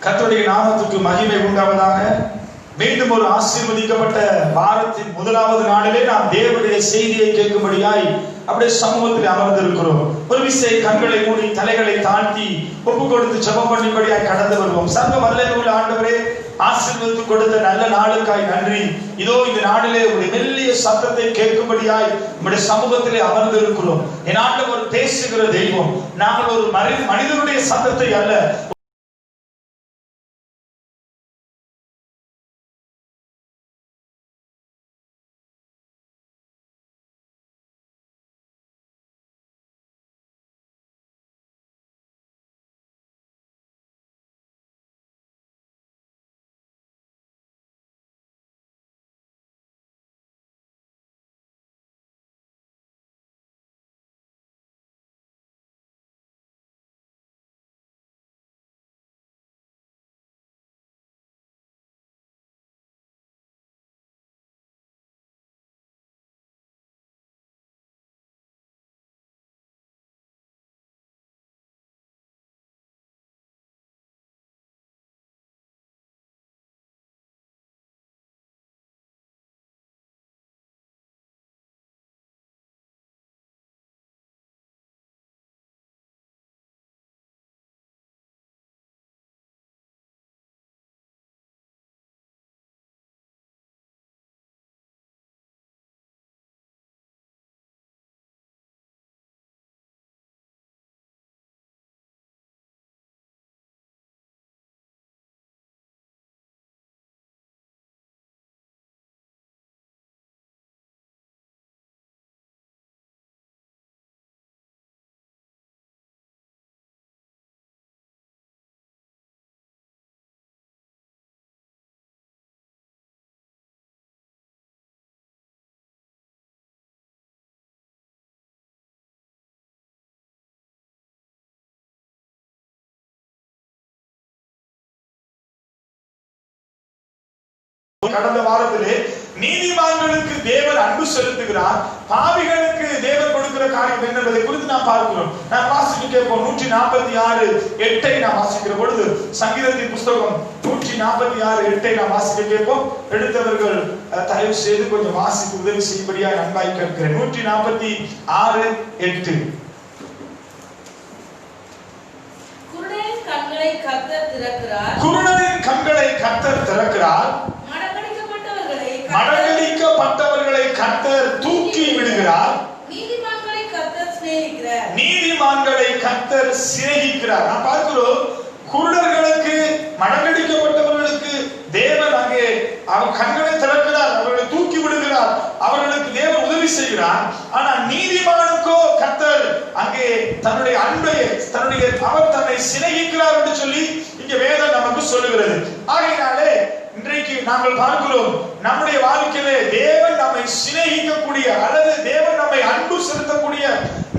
கர்த்தருடைய நாமத்துக்கு மகிமை உண்டாவதாக. மீண்டும் ஒரு ஆசீர்வதிக்கப்பட்ட வாரத்தின் முதலாவது நாளிலே நாம் தேவனுடைய செய்தியை கேட்கும்படியாய் அப்படியே சமூகத்தில் அமர்ந்திருக்கிறோம். ஒரு விசை கண்களை மூடி தலைகளை தாழ்த்தி ஒப்பு கொடுத்து ஜெபம் பண்ணும்படியாய் கடந்து வருவோம். சர்வ வல்லமையுள்ள ஆண்டவரே, ஆசீர்வதித்து கொடுத்த நல்ல நாளுக்காய் நன்றி. இதோ இந்த நாளிலே ஒரு மெல்லிய சத்தத்தை கேட்கும்படியாய் நம்முடைய சமூகத்திலே அமர்ந்திருக்கிறோம். என் ஆண்டவர் பேசுகிற தெய்வம். நாங்கள் ஒரு மனிதனுடைய சத்தத்தை அல்ல, கடந்த வாரத்திலே நீதிமான்களுக்கு தேவன் அன்பு செலுத்துகிறார், பாவிகளுக்கு தேவன் கொடுக்கிற காரியம் என்ன என்பதை குறித்து நாம் பார்க்கிறோம். நான் வாசிக்க கேட்போம். 146:8 நாம் வாசிக்கிற பொழுது, சங்கீதத்தின் புஸ்தகம் 146:8 நாம் வாசிக்க கேட்போம். எடுத்தவர்கள் தயவு செய்து கொஞ்சம் வாசித்து உதவி செய்யும்படியாக நன்பாய் கேட்கிறேன். 146:8. குருடனின் கண்களை கர்த்தர் திறக்கிறார், குருடனின் கண்களை கர்த்தர் திறக்கிறார், மடங்கடிக்கப்பட்டவர்களை கர்த்தர் தூக்கி விடுகிறார், நீதிமான்களை கர்த்தர் சிநேகிக்கிறார், நீதிமான்களை கர்த்தர் சிநேகிக்கிறார். நான் பார்க்கிறோம், குருடர்களுக்கு மடங்கடிக்கப்பட்டவர்களுக்கு தேவன் அங்கே அவர் கண்களை திறக்கிறார், அவர்களை தூக்கி விடுகிறார், அவர்களுக்கு தேவன் உதவி செய்கிறார். ஆனால் நீதிமானுக்கோ கர்த்தர் அங்கே தன்னுடைய அன்பை அவர் தன்னை சிநேகிக்கிறார் என்று சொல்லி இங்கே வேதம் நமக்கு சொல்லுகிறது. ஆகையினாலே இன்றைக்கு நாங்கள் பார்க்கிறோம், நம்முடைய வாழ்க்கையிலே தேவன் நம்மை சிநேகிக்கக்கூடிய அல்லது தேவன் நம்மை அன்பு செலுத்தக்கூடிய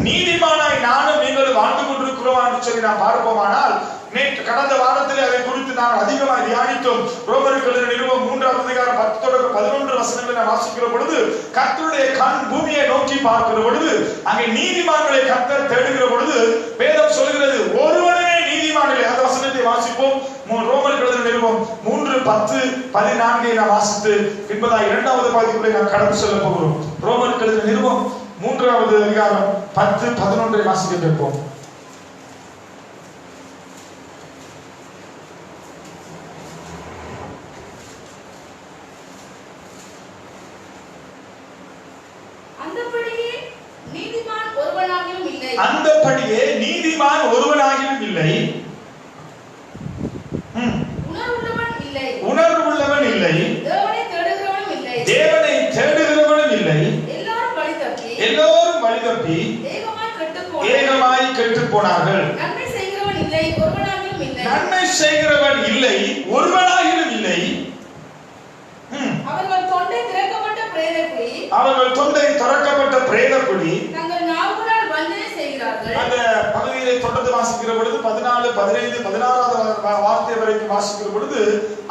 நீதிமானாய் நானும் நீங்களும் வாழ்ந்து கொண்டிருக்கிறோம் என்று சொல்லி நாம் பார்ப்போமானால், நேற்று கடந்த வாரத்திலே அதை குறித்து நாங்கள் அதிகமாக தியானித்தோம். ரோமருக்கு எழுதின நிருபம் 3:10-11 நாம் வாசிக்கிற பொழுது, கர்த்தருடைய கண் பூமியை நோக்கி பார்க்கிற பொழுது, அங்கே நீதிமான்களை கர்த்தர் தேடுகிற பொழுது வேதம் சொல்கிறது, ஒருவனே நீதிமான் இல்லை. அந்த வசனத்தை வாசிப்போம். ரோமருக்கு எழுதின நிருபம் 3:10-14 நாம் வாசித்து பின்பதாக இரண்டாவது பாதிக்குள்ளே நாம் கடந்து செல்ல போகிறோம். ரோமருக்கு எழுதின நிருபம் 3வது அதிகாரம் 10-11 வாசிக்க கேட்போம். அந்தபடியே நீதிமான் ஒருவனாகிலும் இல்லை, உணர்வுள்ளவன் இல்லை, தேவனை தேடுகிறவனும் இல்லை, எல்லோரும் வழிதப்பி ஏகமாய் கெட்டுப் போனார்கள். நன்மை செய்கிறவன் இல்லை, ஒருவனாகிலும் இல்லை. அவர்கள் தொண்டை திறக்கப்பட்ட பிரேத குழி. அந்த பகுதியை தொடர்ந்து வாசிக்கிற பொழுது 14, 15, 16வது வார்த்தை வரைக்கும் வாசிக்கிற பொழுது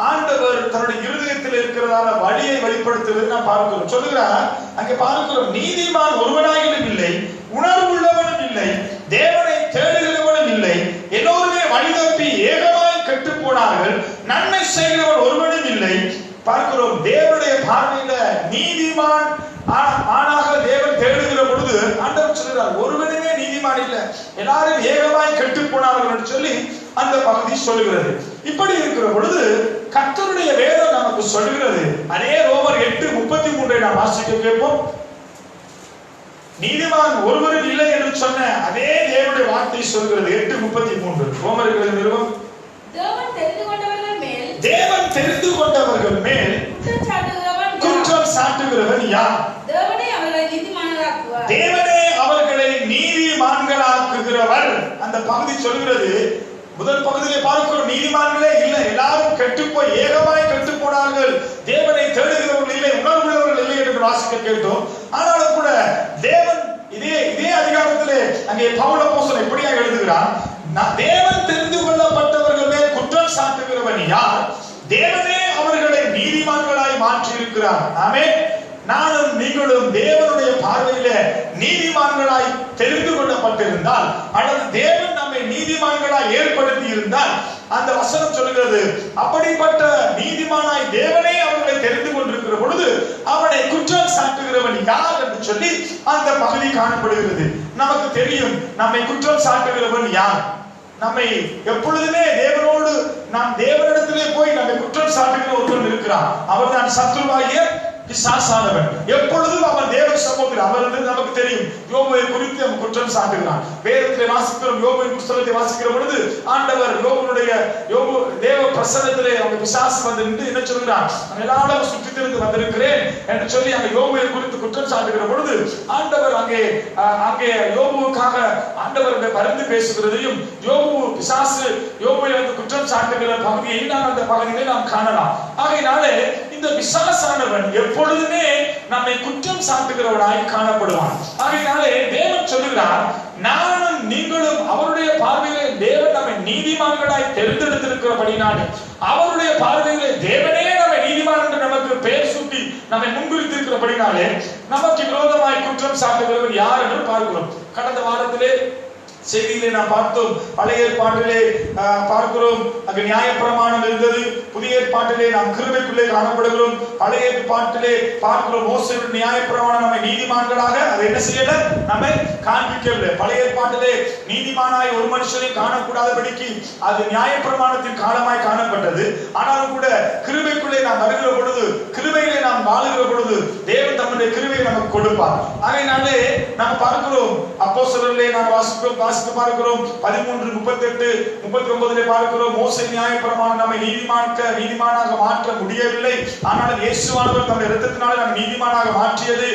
ஆண்டவர் தன்னுடைய இருதயத்தில் இருக்கிறதான வழியை வெளிப்படுத்துவது நாம் பார்க்கிறோம். சொல்லுகிறார், அங்கே பார்க்கிறோம், நீதிமான் ஒருவனாகிலும் இல்லை, உணர்வுள்ளவனும் இல்லை, தேவனை தேடுகிறவனும் இல்லை, எல்லோருமே வழி தப்பி ஏகமாய் கெட்டு போனார்கள். இருக்கிறார்கள், நன்மை செய்கிறவர் ஒருவனும் இல்லை. பார்க்கிறோம், தேவனுடைய பார்வையில நீதிமான் ஆனாக தேவன் தேடுகிற பொழுது ஆண்டவர் சொல்கிறார், ஒருவனுமே நீதிமான் இல்லை, எல்லாரும் ஏகமாய் கெட்டு போனார்கள் என்று சொல்லி அந்த பகுதி சொல்லுகிறது. இப்படி இருக்கிற பொழுது கர்த்தருடைய வேதம் நமக்கு சொல்லுகிறது. அதே ரோமர் 8:33 நாம் வாசிக்க கேட்போம். நீதிமான் ஒருவரும் இல்லை என்று சொன்ன அதே தேவனுடைய வார்த்தை சொல்கிறது. 8:33 ரோமர்கள் நிறுவம். தேவன் தெரிந்து கொண்டவர்கள் மேல் குற்றம் சாட்டுகிறவன் யார்? தேவனே அவர்களை நீதிமான்களாக்குவார். தேவனே அவர்களை நீதிமான்களாக்குகிறவர். அந்த பகுதி சொல்கிறது. முதல் பகுதியிலே பார்க்கிறோம், நீதிமான்களே இல்லை, எல்லாரும் கெட்டு போய் ஏகமாய் கெட்டு போனார்கள், தேவனை தேடுகிறவர்கள் இல்லை, உணர்வுள்ளவர்கள் இல்லை என்று வாசிக்க கேட்டோம். ஆனாலும் கூட தேவன் இதே அதிகாரத்திலே அங்கே பவுல் அப்போஸ்தலன் எப்படியா எழுதுகிறார், தேவன் தெரிந்து கொள்ளப்பட்டவர்கள் மேல் குற்றம் சாட்டுகிறவன் யார்? தேவனே அவர்களை நீதிமான்களாய் மாற்றி இருக்கிறார். ஆமென். நானும் நீங்களும் தேவனுடைய பார்வையில நீதிமான்களாய் தெரிந்து கொள்ளப்பட்டிருந்தால், அல்லது தேவன் நம்மை நீதிமான்களாய் ஏற்படுத்தி இருந்தால், அந்த வசனம் சொல்கிறது, அப்படிப்பட்ட நீதிமானாய் தேவனே அவர்களை தெரிந்து கொண்டிருக்கிற பொழுது அவனை குற்றம் சாட்டுகிறவன் யார் என்று சொல்லி அந்த பகுதி காணப்படுகிறது. நமக்கு தெரியும், நம்மை குற்றம் சாட்டுகிறவன் யார். நம்மை எப்பொழுதுமே தேவனோடு நாம் தேவனிடத்திலே போய் நம்மை குற்றம் சாட்டுகிற ஒருவன் இருக்கிறான். அவர் தான் சத்துருவாகிய பிசாசானவன். எப்பொழுதும் அவன் தேவ சமூகத்தில் அவர் என்று நமக்கு தெரியும். யோபுவை குறித்து அவன் குற்றம் சாட்டுகிறான். வேதத்திலே வாசிக்கிறோம், யோபுவின் புத்தகத்தை வாசிக்கிற பொழுது ஆண்டவர் யோபு தேவ பிரசன்னத்திலே அவங்க பிசாசு வந்து நின்று என்ன சொல்கிறான், எல்லாரும் சுற்றி திருந்து வந்திருக்கிறேன் என்று சொல்லி அங்கே யோபுவை குறித்து குற்றம் சாட்டுகிற பொழுது ஆண்டவர் அங்கே யோபுவுக்காக ஆண்டவர் பரிந்து பேசுகிறதையும் யோபு பிசாசு யோபுவை வந்து குற்றம் சாட்டுகிற பகுதியை நாம் அந்த பகுதியிலே நாம் காணலாம். ஆகையினாலே இந்த பிசாசானவன் எப்பொழுதுமே நம்மை குற்றம் சாட்டுகிறவனாய் காணப்படுவான். ஆகையினாலே தேவன் சொல்லுகிறார், நானும் நீங்களும் அவருடைய பார்வையிலே தேவன் நம்மை நீதிமான்களாய் தெரிந்தெடுத்திருக்கிறபடினாலே, அவருடைய பார்வையிலே தேவனே நம்மை நீதிமான் என்று நமக்கு பெயர் சூட்டி நம்மை முன்குறித்திருக்கிறபடினாலே நமக்கு விரோதமாய் குற்றம் சாட்டுகிறவர் யார் என்று பார்க்கிறோம். கடந்த வாரத்திலே செய்தியிலே நாம் பார்த்தோம், பழைய ஏற்பாட்டிலே பார்க்கிறோம் அங்கு நியாயப்பிரமாணம் இருந்தது, புதிய ஏற்பாட்டிலே நாம் கிருபைக்குள்ளே காணப்படுகிறோம். பழைய ஏற்பாட்டிலே பார்க்கிறோம் மோசேயுடைய நியாயப்பிரமாணம் நம்மை நீதிமான்களாக அது என்ன செய்யல, நம்மை காண்பிக்கவில்லை. பழைய ஏற்பாட்டிலே நீதிமானாய் ஒரு மனுஷனை காணக்கூடாதபடிக்கு அது நியாயப்பிரமாணத்தின் காலமாய் காணப்பட்டது. ஆனாலும் கூட கிருபைக்குள்ளே நாம் வருகிற பொழுது, கிருபையிலே நாம் வாழுகிற பொழுது தேவன் தம்முடைய கிருபையை நமக்கு கொடுப்பார். ஆகையினாலே நாம் பார்க்கிறோம், அப்போஸ்தலரிலே நாம் வாசிக்க பார்க்கிறோம் 13:38-39 பார்க்கிறோம், மோசே நியாயப்பிரமாணம் நம்மை நீதிமானாக மாற்ற முடியவில்லை, ஆனால் இயேசுவானவர் தம்முடைய இரத்தத்தினாலே நம்மை நீதிமானாக மாற்றியது.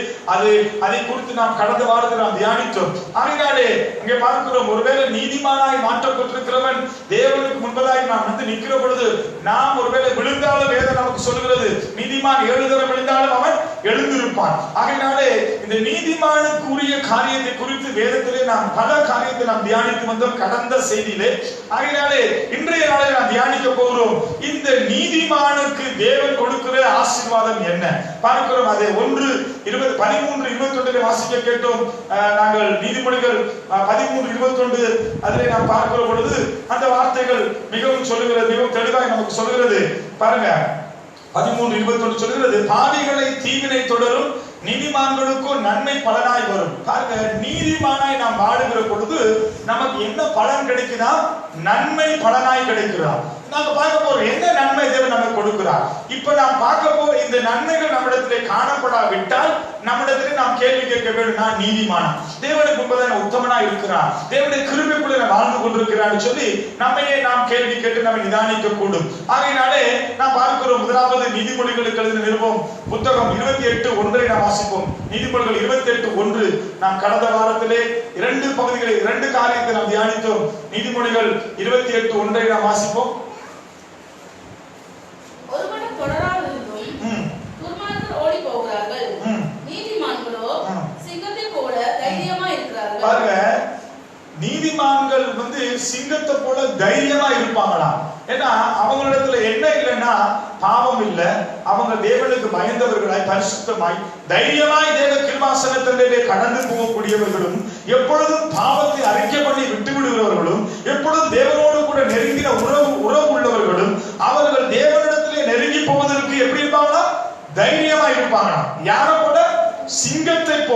அதை குறித்து நாம் கடந்த வாரத்தில் நாம் தியானித்தோம். ஆகையினாலே அங்கே பார்க்கிறோம், ஒருவேளை நீதிமானாய் மாற்றப்பட்டிருக்கிறவன் தேவனுக்கு முன்பதாக நாம் வந்து நிற்கிற பொழுது நாம் ஒருவேளை விழுந்தாலும் வேதம் நமக்கு சொல்கிறது, நீதிமான் 7 தடவை விழுந்தாலும் அவன் எழுந்திருப்பான். ஆகையினாலே இந்த நீதிமானுக்குரிய காரியத்தை குறித்து வேதத்திலே நாம் பல காரியத்தை நாம் தியானித்து வந்தோம் கடந்த செய்தியிலே. ஆகையினாலே இன்றைய நாளில் நாம் தியானிக்க போகிறோம், இந்த நீதிமானுக்கு தேவன் கொடுக்கிற ஆசீர்வாதம் என்ன பார்க்கிறோம். அதை 13:21 வாசிக்க கேட்டோம். நாங்கள் நீதிமொழிகள் 13:21 அதிலே நாம் பார்க்கிற பொழுது அந்த வார்த்தைகள் மிகவும் சொல்லுகிறது, மிகவும் தெளிவாக நமக்கு சொல்லுகிறது. பாருங்க, 13:21 சொல்லுகிறது, பாவிகளை தீவினை தொடரும், நீதிமான்களுக்கும் நன்மை பலனாய் வரும். பாருங்க, நீதிமானாய் நாம் வாழுகிற பொழுது நமக்கு என்ன பலன் கிடைக்குதா? நன்மை பலனாய் கிடைக்கிறார். நாங்க பார்க்க போறோம் என்ன நன்மை தேவன் நமக்கு கொடுக்கிறார். இப்ப நாம் பார்க்க போற இந்த நன்மைகள் நம்மிடத்திலே காணப்படாவிட்டால் நம்மிடத்திலே நாம் கேள்வி கேட்க வேண்டும், நான் நீதிமானா, தேவனுக்கு முன்பதாக உத்தமனா இருக்கிறான், தேவனுடைய கிருபைக்குள்ளே நான் வாழ்ந்து கொண்டிருக்கிறான்னு சொல்லி நம்மையே நாம் கேள்வி கேட்டு நம்ம நிதானிக்க கூடும். ஆகையினாலே நாம் பார்க்கிறோம், முதலாவது நீதிமொழிகளுக்கு எழுதின நிருபம் புத்தகம் 28:1 நாம் வாசிப்போம். நீதிமொழிகள் 28:1 நாம் கடந்த வாரத்திலே 2 பகுதிகளை 2 காரியத்தை நாம் தியானித்தோம். நீதிமொழிகள் 28:1 நாம் வாசிப்போம். ஒருவனும் தொடராதிருந்தும் துர்மார்க்கர் ஓடி போகிறார்கள், நீதிமான்களோ சிங்கத்தை போல தைரியமா இருக்கிறார்கள். பாருங்க, நீதிமான்கள் வந்து சிங்கத்தை போல தைரியமா இருப்பாங்களாம். ஏன்னா அவங்களிடத்துல என்ன இல்லைன்னா பாவம் இல்ல, அவங்க தேவனுக்கு பயந்தவர்களாய் பரிசுத்தமாய் தைரியமாய் தேவ கிருபாசனத்திலே கடந்து போகக்கூடியவர்களும், எப்பொழுதும் பாவத்தை அறிக்கை பண்ணி விட்டு விடுகிறவர்களும், எப்பொழுதும் தேவனோடு கூட நெருங்கின உறவு உள்ளவர்களும், இருப்பாங்க. யார போல? சிங்கத்தை போல.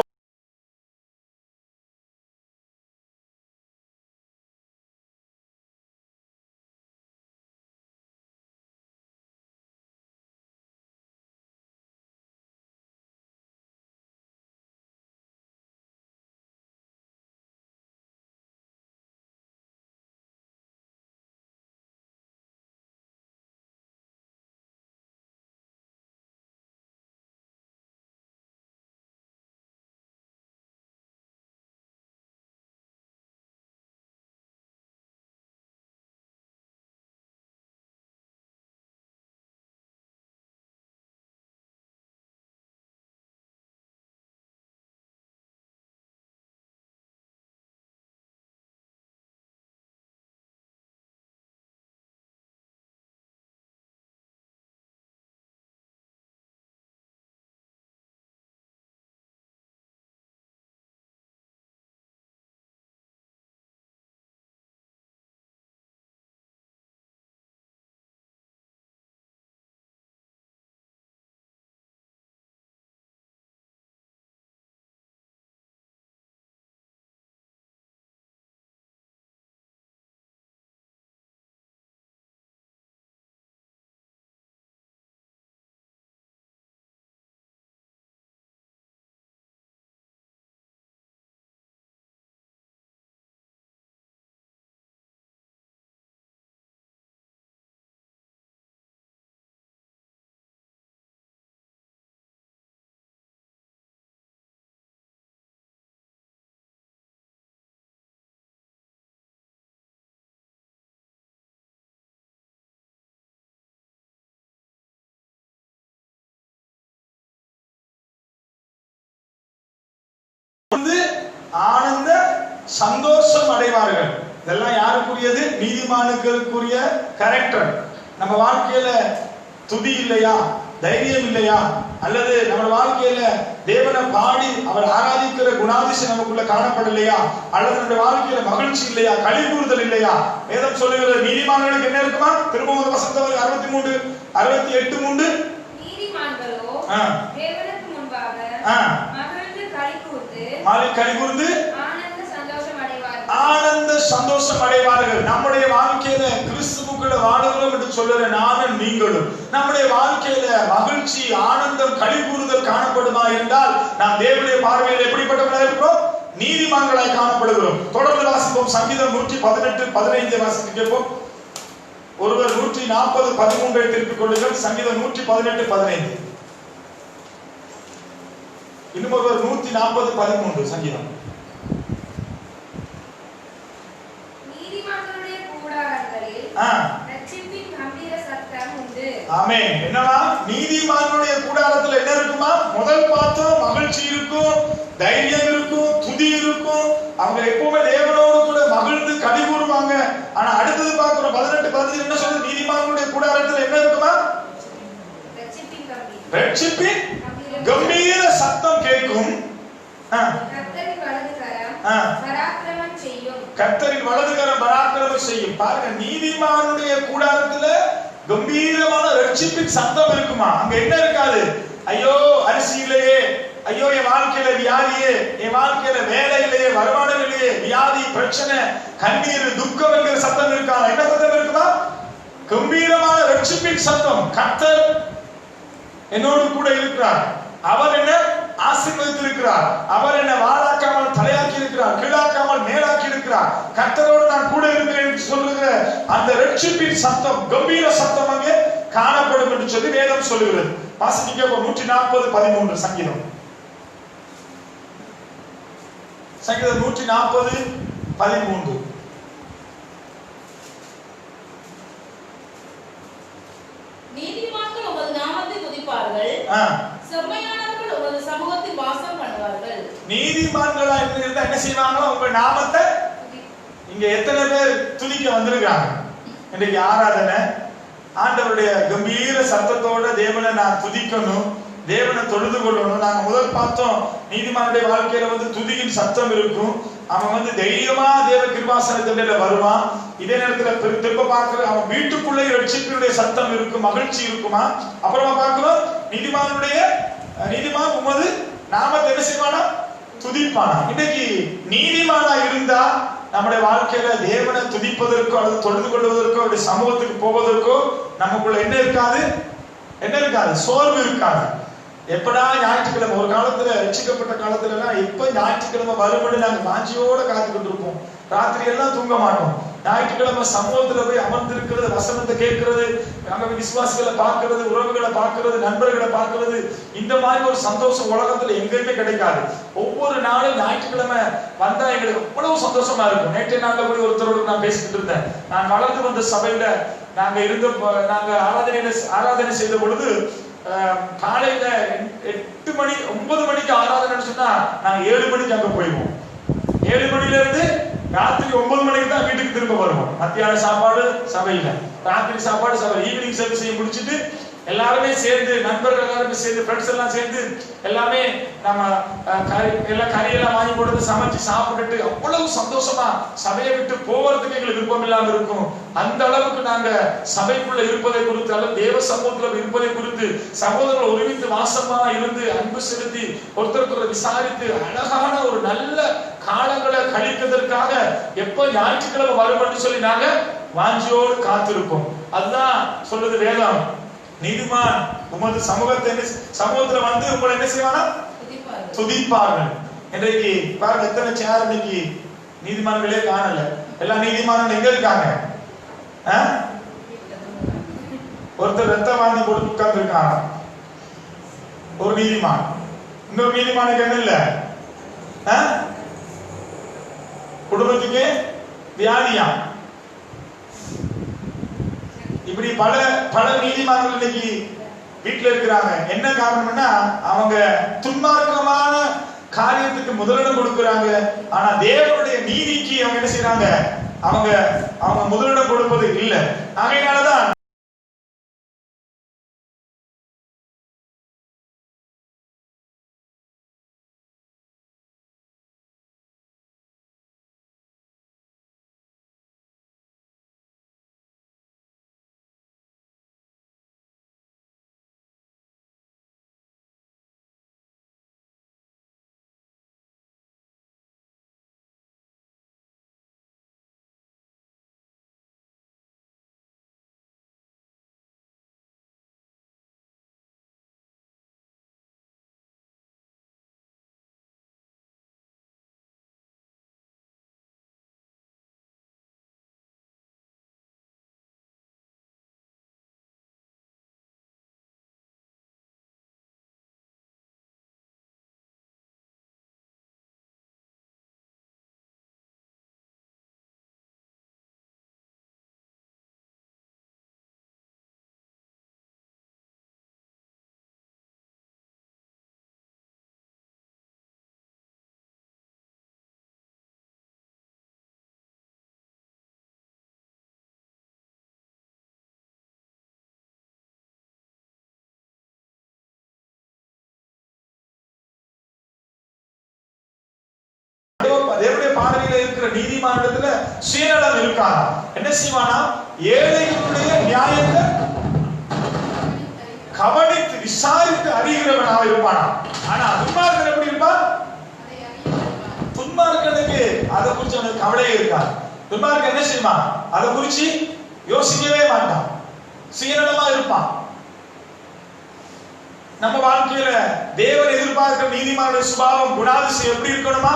ஆனந்த சந்தோஷம் அடைவார்கள். இதெல்லாம் யாருக்குரியது? நீதிமானுக்குரிய கேரக்டர். நம்ம வாழ்க்கையில துதி இல்லையா, தைரியம் இல்லையா, அல்லது நம்ம வாழ்க்கையில தேவனை பாடி அவர் ஆராதிக்கிற குணாதிசயம் நமக்குள்ள காணப்படலையா, அல்லது நம்முடைய வாழ்க்கையில மகிழ்ச்சி இல்லையா, களி கூறுதல் இல்லையா? வேதம் சொல்லுகிறது நீதிமான்களுக்கு என்ன இருக்குமா? திரும்ப வசனம் 63 68 நீதிமான்களோ தேவனுக்கு முன்பாக மகிழ்ந்து களி கூர்ந்து ஆனந்த சந்தோஷம் அடைவார்கள். நம்முடைய வாழ்க்கையில கிறிஸ்துவுக்குள்ள வாழுகிறோம் என்று சொல்லுற நானும் நீங்களும் நம்முடைய வாழ்க்கையில மகிழ்ச்சி, ஆனந்தம், களி கூறுதல் காணப்படுமா என்றால் நாம் தேவனுடைய பார்வையில் எப்படிப்பட்டவர்களாக இருக்கிறோம்? நீதிமான்களாய் காணப்படுகிறோம். தொடர்ந்து வாசிப்போம். சங்கீதம் 118 15 வாசித்து கேட்போம். ஒருவர் 140 13 திருப்பிக் கொள்ளுங்கள். சங்கீதம் 118 15. இன்னும் ஒருவர் 140 13 சங்கீதம். நீதிமான்களுடைய கூடாரங்களில் ரட்சிப்பின் கம்பீர சத்தம் உண்டு. ஆமென். என்னவா? நீதிமான்களுடைய கூடாரத்துல என்ன இருக்குமா? முதல் பார்த்தோம் மகிழ்ச்சி இருக்கும், தைரியம் இருக்கும், துதி இருக்கும். அவங்க எப்பவுமே தேவனோடு கூட மகிழ்ந்து களி கூறுவாங்க. ஆனா அடுத்தது பார்க்கிறோம் 18 15 என்ன சொல்லுது? நீதிமான்களுடைய கூடாரத்துல என்ன இருக்குமா? ரட்சிப்பின் கம்பீர சத்தம் கேட்கும். கர்த்தரின் வலதுகரம் பராக்கிரமம் செய்யும். கர்த்தரின் வலதுகரம் பராக்கிரமம் செய்யும். பாருங்க, நீதிமானுடைய கூடாரத்துல கம்பீரமான ரட்சிப்பின் சத்தம் இருக்குமா? அங்க என்ன இருக்காது? ஐயோ அரிசி இல்லையே, ஐயோ என் வாழ்க்கையில வியாதியே, என் வாழ்க்கையில வேலை இல்லையே, வருமானம் இல்லையே, வியாதி, பிரச்சனை, கண்ணீர், துக்கம் என்கிற சத்தம் இருக்கா? என்ன சத்தம் இருக்குமா? கம்பீரமான ரட்சிப்பின் சத்தம். கர்த்தர் என்னோடு கூட இருக்கிறார், அவர் என்ன ஆசீர்வதித்து இருக்கிறார், அவர் என்ன வாழாக்காமல் தலையாக்கி இருக்கிறார், கீழாக்காமல் மேலாக்கி இருக்கிறார், கர்த்தரோடு நான் கூட இருக்கிறேன் என்று சொல்லுகிற அந்த ரட்சிப்பின் சத்தம், கம்பீர சத்தம் அங்கே காணப்படும் என்று சொல்லி வேதம் சொல்லுகிறது. வாசிக்க 140 13 சங்கீதம். சங்கீதம் 140 13. நீதிமான்கள் உமது நாமத்தை துதிப்பார்கள், செம்மையானவர்கள் உமது சமூகத்தில் வாசம் பண்ணுவார்கள். நீதிமான்களா இருந்தா என்ன செய்வாங்க? உங்க நாமத்தை இங்க எத்தனை பேர் துதிக்க வந்திருக்காங்க? இன்றைக்கு ஆராதனை ஆண்டவருடைய கம்பீர சத்தத்தோட தேவனை நான் துதிக்கணும், தேவனை தொழுது கொள்ளணும். நாங்க முதல் பார்த்தோம், நீதிமானுடைய வாழ்க்கையில துதியின் சத்தம் இருக்கும். அவன் தைரியமா தேவ கிருபாசனத்தில வருவான். இதே நேரத்துல திரும்ப பார்க்கிற அவன் வீட்டுக்குள்ளே ரட்சிப்பினுடைய சத்தம் இருக்கும், மகிழ்ச்சி இருக்குமா. அப்புறமா பார்க்கிறோம் நீதிமானுடைய நீதிமான் உமது நாமத்தை என்ன செய்வானா? துதிப்பானா. இன்னைக்கு நீதிமானா இருந்தா நம்முடைய வாழ்க்கையில தேவனை துதிப்பதற்கோ அல்லது தொழுது கொள்வதற்கோ அவருடைய சமூகத்துக்கு போவதற்கோ நமக்குள்ள என்ன இருக்காது? சோர்வு இருக்காது. எப்படா ஞாயிற்றுக்கிழமை, ஒரு காலத்துல ரட்சிக்கப்பட்ட காலத்துல எல்லாம் எப்ப ஞாயிற்றுக்கிழமை வரும்னு நாங்க வாஞ்சியோட காத்துக்கிட்டு இருப்போம். ராத்திரி எல்லாம் தூங்க மாட்டோம். ஞாயிற்றுக்கிழமை சமூகத்துல போய் அமர்ந்திருக்கிறது, வசனத்தை கேட்கிறது, அங்க விசுவாசிகளை பார்க்கிறது, உறவுகளை பார்க்கிறது, நண்பர்களை பார்க்கிறது, இந்த மாதிரி ஒரு சந்தோஷம் உலகத்துல எங்கேயுமே கிடைக்காது. ஒவ்வொரு நாளும் ஞாயிற்றுக்கிழமை வந்தா எங்களுக்கு அவ்வளவு சந்தோஷமா இருக்கும். நேற்றைய நாள்ல கூட ஒருத்தரோடு நான் பேசிக்கிட்டு இருந்தேன். நான் வளர்ந்து வந்த சபையில நாங்க ஆராதனை செய்த பொழுது காலையில 8 மணி 9 மணிக்கு ஆராதனை சொன்னா நாங்க 7 மணிக்கு அங்க போயிடுவோம். 7 மணில இருந்து ராத்திரி 9 மணிக்கு தான் வீட்டுக்கு திரும்ப வருவோம். மத்தியான சாப்பாடு சபையில, ராத்திரி சாப்பாடு சபை, ஈவினிங் சர்வீஸையும் முடிச்சுட்டு எல்லாருமே சேர்ந்து, நண்பர்கள் எல்லாருமே சேர்ந்து, ஃப்ரெண்ட்ஸ் எல்லாம் சேர்ந்து எல்லாமே நம்ம கறியெல்லாம் வாங்கி கொடுத்து சமைச்சு சாப்பிட்டுட்டு அவ்வளவு சந்தோஷமா சபையை விட்டு போவதுக்கு எங்களுக்கு விருப்பம் இல்லாம இருக்கும். அந்த அளவுக்கு நாங்க சபைக்குள்ள இருப்பதை குறித்து அல்லது தேவ சமூகத்துல இருப்பதை குறித்து சகோதரர்கள் ஒருமித்து வாசமா இருந்து அன்பு செலுத்தி ஒருத்தருக்கு விசாரித்து அழகான ஒரு நல்ல காலங்களை கழிப்பதற்காக எப்ப ஞாயிற்றுக்கிழமை வரும் என்று சொல்லி நாங்க வாஞ்சியோடு காத்திருப்போம். அதுதான் சொல்லுது வேதம். நீதிமான் உமது சமூகத்துல வந்து உங்களை என்ன செய்வானா? துதிப்பார்கள். இன்றைக்கு பாருங்க எத்தனை சேர் இன்னைக்கு நீதிமான்களே காணல. எல்லா நீதிமான்கள் எங்க இருக்காங்க? ஒருத்தர் ரத்த வாந்தி போட்டு உட்கார்ந்து இருக்காங்க, ஒரு நீதிமான். இன்னொரு நீதிமானுக்கு என்ன இல்ல? குடும்பத்துக்கு வியாதியா. இப்படி பல நீதிமான்கள் இன்னைக்கு வீட்டுல இருக்கிறாங்க. என்ன காரணம்னா அவங்க துன்மார்க்கமான காரியத்துக்கு முதலிடம் கொடுக்கிறாங்க. ஆனா தேவனுடைய நீதிக்கு அவங்க என்ன செய்யறாங்க? அவங்க முதலிடம் கொடுப்பது இல்லை. ஆகையினாலதான் தேவனுடைய பார்வையில இருக்கிற நீதிமானிடத்துல சுயநலம் இருக்காதா? என்ன செய்வானா? ஏழைகளுடைய நியாயத்தை கவனித்து விசாரித்து அறிகிறவனாக இருப்பானா. ஆனா துன்மார்க்கன் எப்படி இருப்பான்? துன்மார்க்கனுக்கு அதை குறித்து அவனுக்கு கவலையே இருக்காது. துன்மார்க்கன் என்ன செய்வான்? அதை குறித்து யோசிக்கவே மாட்டான், சுயநலமா இருப்பான். நம்ம வாழ்க்கையில தேவன் எதிர்பார்க்கிற நீதிமானுடைய சுபாவம், குணாதிசயம் எப்படி இருக்கணுமா?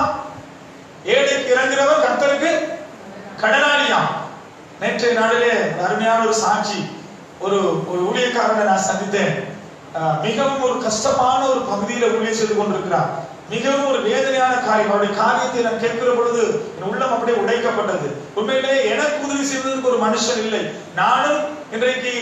ஏழைக்கு இறங்குறவர் கர்த்தருக்கு கடனாளியாம். நேற்றைய நாளிலே அருமையான ஒரு சாட்சி, ஒரு ஊழியக்காரனை நான் சந்தித்தேன். மிகவும் ஒரு கஷ்டமான ஒரு பகுதியில ஊழியம் செய்து கொண்டிருக்கிறார். மிகவும் ஒரு வேதனையான காரியம். அவருடைய காரியத்தை நான் கேட்கிற பொழுது என் உள்ளம் அப்படியே உடைக்கப்பட்டது. உண்மையிலே எனக்கு உதவி செய்வதற்கு ஒரு மனுஷன் இல்லை. நானும் இன்றைக்கு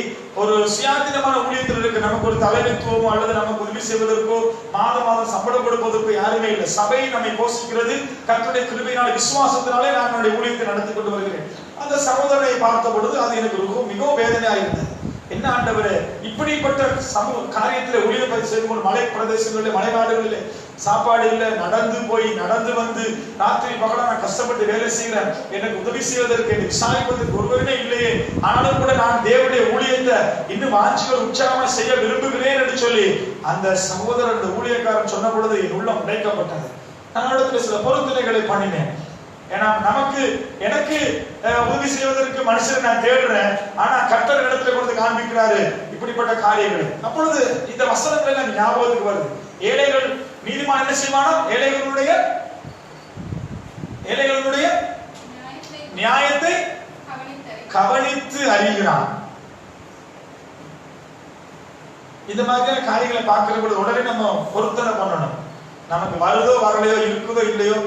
ஒரு சுயாதீனமான ஊழியத்தில் இருக்கு. நமக்கு ஒரு தலைமைத்துவமோ அல்லது நமக்கு உதவி செய்வதற்கோ மாதம் சம்பளம் கொடுப்பதற்கு யாருமே இல்லை. சபை நம்மை போஷிக்கிறது. கர்த்தருடைய கிருபையினால விசுவாசத்தினாலே நான் என்னுடைய ஊழியத்தை நடத்தி கொண்டு வருகிறேன். அந்த சகோதரனை பார்த்த பொழுது அது எனக்கு மிகவும் வேதனையா இருந்தது. என்ன ஆண்டவரே, இப்படிப்பட்ட காரியத்தில் ஊழியர் செய்து கொண்டு மலை பிரதேசங்களில் மலைநாடுகளில் சாப்பாடு இல்லை, நடந்து வந்து ராத்திரி பகலா நான் கஷ்டப்பட்டு வேலை செய்கிறேன். எனக்கு உதவி செய்வதற்கு, என்னை விசாரிப்பதற்கு ஒருவருமே இல்லையே. ஆனாலும் கூட நான் தேவனுடைய ஊழியத்தை இன்னும் வாஞ்சியோடு உற்சாகமா செய்ய விரும்புகிறேன் என்று சொல்லி அந்த சகோதரன், அந்த ஊழியக்காரன் சொன்ன பொழுது என் உள்ளம் உடைக்கப்பட்டது. நான் இடத்துல சில பொருத்தனைகளை பண்ணினேன். ஏன்னா எனக்கு உதவி செய்வதற்கு மனுஷரை நான் தேடுறேன், ஆனா கர்த்தர் இடத்துல கொண்டு காண்பிக்கிறாரு இப்படிப்பட்ட காரியங்கள். அப்பொழுது இந்த வசனங்கள் எனக்கு ஞாபகத்துக்கு வருது. ஏழைகள் நீதிமான் என்ன செய்வானோ ஏழைகளுடைய நியாயத்தை கவனித்து அறிகிறான். இந்த மாதிரியான காரியங்களை பார்க்கிற பொழுது உடனே நம்ம பொருத்தனை பண்ணணும். நமக்கு வருதோ வரலையோ, இருக்குதோ இல்லையோ,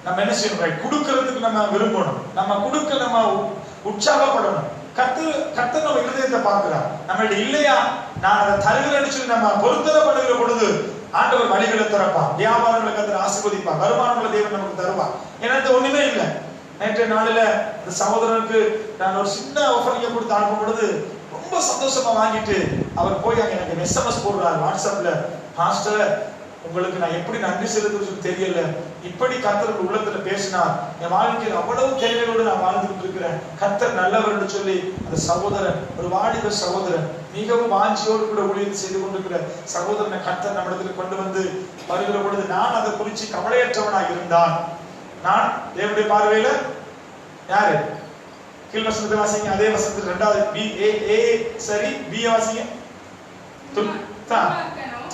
நம்ம என்ன செய்யணும்? கொடுக்கறதுக்கு நம்ம விரும்பணும். நம்ம கொடுக்க நம்ம உற்சாகப்படணும். கர்த்தர் நம்ம இருதயத்தை பார்க்கிறார். நம்மள்ட்ட இல்லையா, நான் அதை தருகிறேன்னு சொல்லி நம்ம பொருத்தனை பண்ணுகிற பொழுது ஆண்டவர் வழிகளை திறப்பான். வியாபாரங்களை கர்த்தர் ஆசீர்வதிப்பார். வருமானங்களை தேவன் நமக்கு தருவார். எனக்கு ஒண்ணுமே இல்லை. நேற்றைய நாளில இந்த சகோதரனுக்கு நான் ஒரு சின்ன ஆஃபரிங்க கொடுத்து அனுப்பும் பொழுது ரொம்ப சந்தோஷமா வாங்கிட்டு அவர் போய் அங்க எனக்கு எஸ்எம்எஸ் போடுறார் வாட்ஸ்அப்ல, பாஸ்டர் உங்களுக்கு நான் எப்படி நன்றி செலுத்துறது தெரியல, இப்படி கர்த்தர் உள்ளத்துல பேசினார், என் வாழ்க்கையில் அவ்வளவு தேவையோடு நான் வாழ்ந்துட்டு இருக்கிறேன், கர்த்தர் நல்லவர் என்று சொல்லி அந்த சகோதரன், ஒரு வாலிப சகோதரன், மிகவும் வாஞ்சியோடு கூட ஊழியத்தை செய்து கொண்டிருக்கிற சகோதரனை கர்த்தர் நம்மிடத்தில் கொண்டு வந்து வருகிற பொழுது நான் அதை குறித்து கவலையற்றவனாக இருந்தான். நான் தேவனுடைய பார்வையில யாரு? கீழ் வசனத்தை வாசிங்க. அதே வசனத்தில் இரண்டாவது சரி பி வாசிங்க.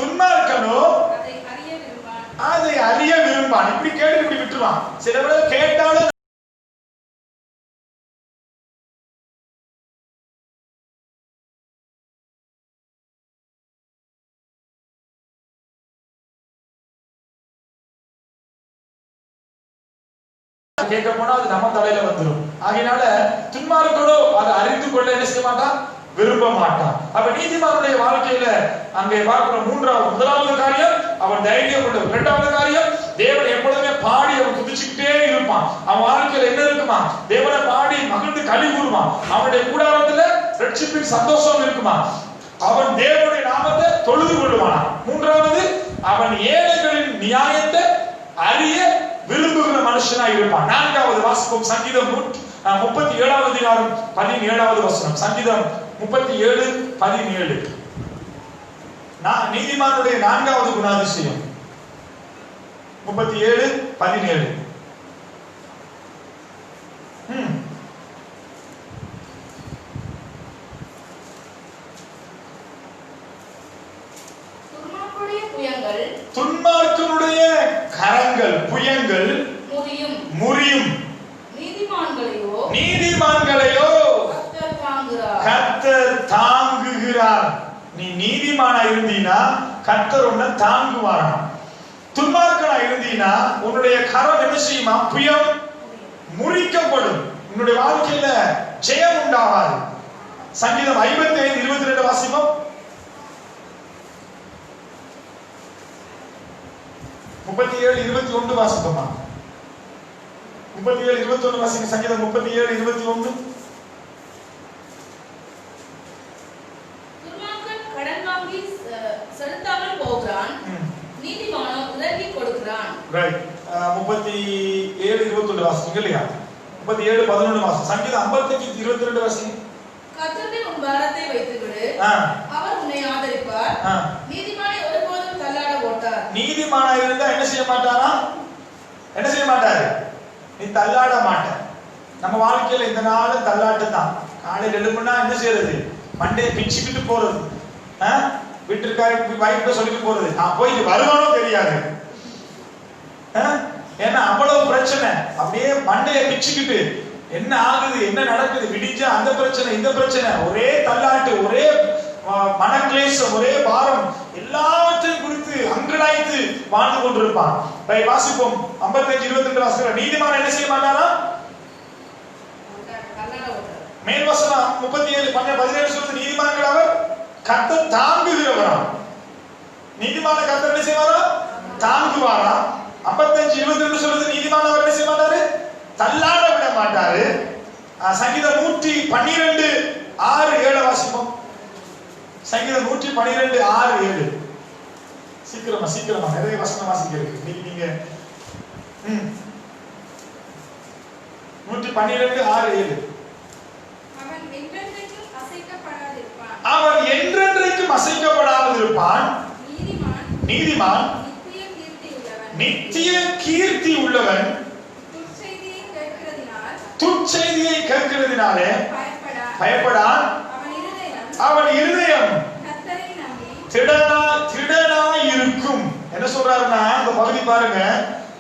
துன்மார்க்கனோ அதை அறிய விரும்பான். இப்படி கேட்டு இப்படி விட்டுருவான். சில வேளை கேட்டாலும் கேட்க போனா அது நம்ம தலையில வந்துடும். ஆகையினால துன்மார்க்கனோ அதை அறிந்து கொள்ள என்ன செய்ய மாட்டான்? விரும்ப மாட்டான். அப்ப நீதிமானுடைய வாழ்க்கையில அங்கே பார்க்கிற முதலாவது காரியம் அவன் தைரியம் கொண்டவன். இரண்டாவது காரியம் தேவனை எப்பொழுதுமே பாடி அவன் துதிச்சுக்கிட்டே இருப்பான். அவன் வாழ்க்கையில என்ன இருக்குமா? தேவனை பாடி மகிழ்ந்து களி கூறுவான். அவனுடைய கூடாரத்துல ரட்சிப்பின் சந்தோஷம் இருக்குமா? அவன் தேவனுடைய நாமத்தை தொழுது கொள்வானா. மூன்றாவது அவன் ஏழைகளின் நியாயத்தை அறிய விரும்புகிற மனுஷனா இருப்பான். நான்காவது வாசிப்போம். சங்கீதம் 37வது அதிகாரம் 17வது வசனம். சங்கீதம் 37:17. நீதிமானுடைய நான்காவது குணாதிசயம் 37:17. துன்மார்க்கனுடைய கரங்கள் புயங்கள் முறியும். நீதிமான்களையோ கர்த்தர் தாங்குகிறார். நீ நீதிமானா இருந்தீனா கர்த்தர் உன்னை தாங்குவாராம். துன்மார்க்கனா இருந்தீனா உன்னுடைய கரம் என்ன செய்யுமா? புயம் முறிக்கப்படும். உன்னுடைய வாழ்க்கையில ஜெயம் உண்டாகாது. சங்கீதம் 55:22 வாசிப்போம். 37:21 வாசிப்போமா? 37:21 வாசிங்க. சங்கீதம் 37:21. துன்மார்க்கன் கடன் வாங்கி செலுத்தாமல் போகிறான், நீதிமானோ உதவி கொடுக்கிறான். ரைட். 37:21 வாசிங்க இல்லையா? 37:11 வாசிங்க. சங்கீதம் 55:22 வாசிங்க. கர்த்தரில் உன் பாரத்தை வைத்து விடு, அவர் உன்னை ஆதரிப்பார். நீதிமானை ஒருபோதும் தள்ளாட மாட்டார். நீதிமானா இருந்தா என்ன செய்ய மாட்டாரா? என்ன செய்ய மாட்டாரு? நீ தள்ளாட மாட்ட. நம்ம வாழ்க்கையில இந்த நாள் தள்ளாட்டு தான். காலையில் எழுப்புனா என்ன செய்யறது? மண்டையை பிச்சுக்கிட்டு போறது, வீட்டுக்காரி வைஃப்ட சொல்லிட்டு போறது, நான் போயிட்டு வருவானோ தெரியாது. ஏன்னா அவ்வளவு பிரச்சனை. அப்படியே மண்டையை பிச்சுக்கிட்டு என்ன ஆகுது, என்ன நடக்குது, விடிஞ்சா அந்த பிரச்சனை இந்த பிரச்சனை, ஒரே தள்ளாட்டு, ஒரே மனக்லேசம், ஒரே பாரம், எல்லாவற்றையும் குறித்து அங்கலாய்த்து வாழ்ந்து கொண்டிருப்பான். வாசிப்போம். 55:22 வாசிக்கிறோம். நீதிமான் என்ன செய்ய மாட்டாரா? மேல் வசனம் 37:17 சொல்லுது, நீதிமான்கள் அவர் கர்த்தர் தாங்குகிறவரா. நீதிமான கர்த்தர் என்ன செய்வாரா? தாங்குவாரா. 55:22 சொல்லுது, நீதிமான அவர் என்ன செய்ய மாட்டாரு? தள்ளாட விட மாட்டாரு. சங்கீதம் 112:6-7 வாசிப்போம். சங்கீதம் 112:6-7. சீக்கிரமா நிறைய வசனம் வாசிக்கிறது. நீங்க 112:6-7. அவன் என்றென்றைக்கும் அசைக்கப்படாதிருப்பான். அசைக்கப்படாமல் இருப்பான். நீதிமான் நித்திய கீர்த்தி உள்ளவன். துச்செய்தியை கேட்கிறதினாலே பயப்படான். அவன் இருதயம் திடனாய் இருக்கும். என்ன சொல்றாருன்னா, அந்த பகுதி பாருங்க,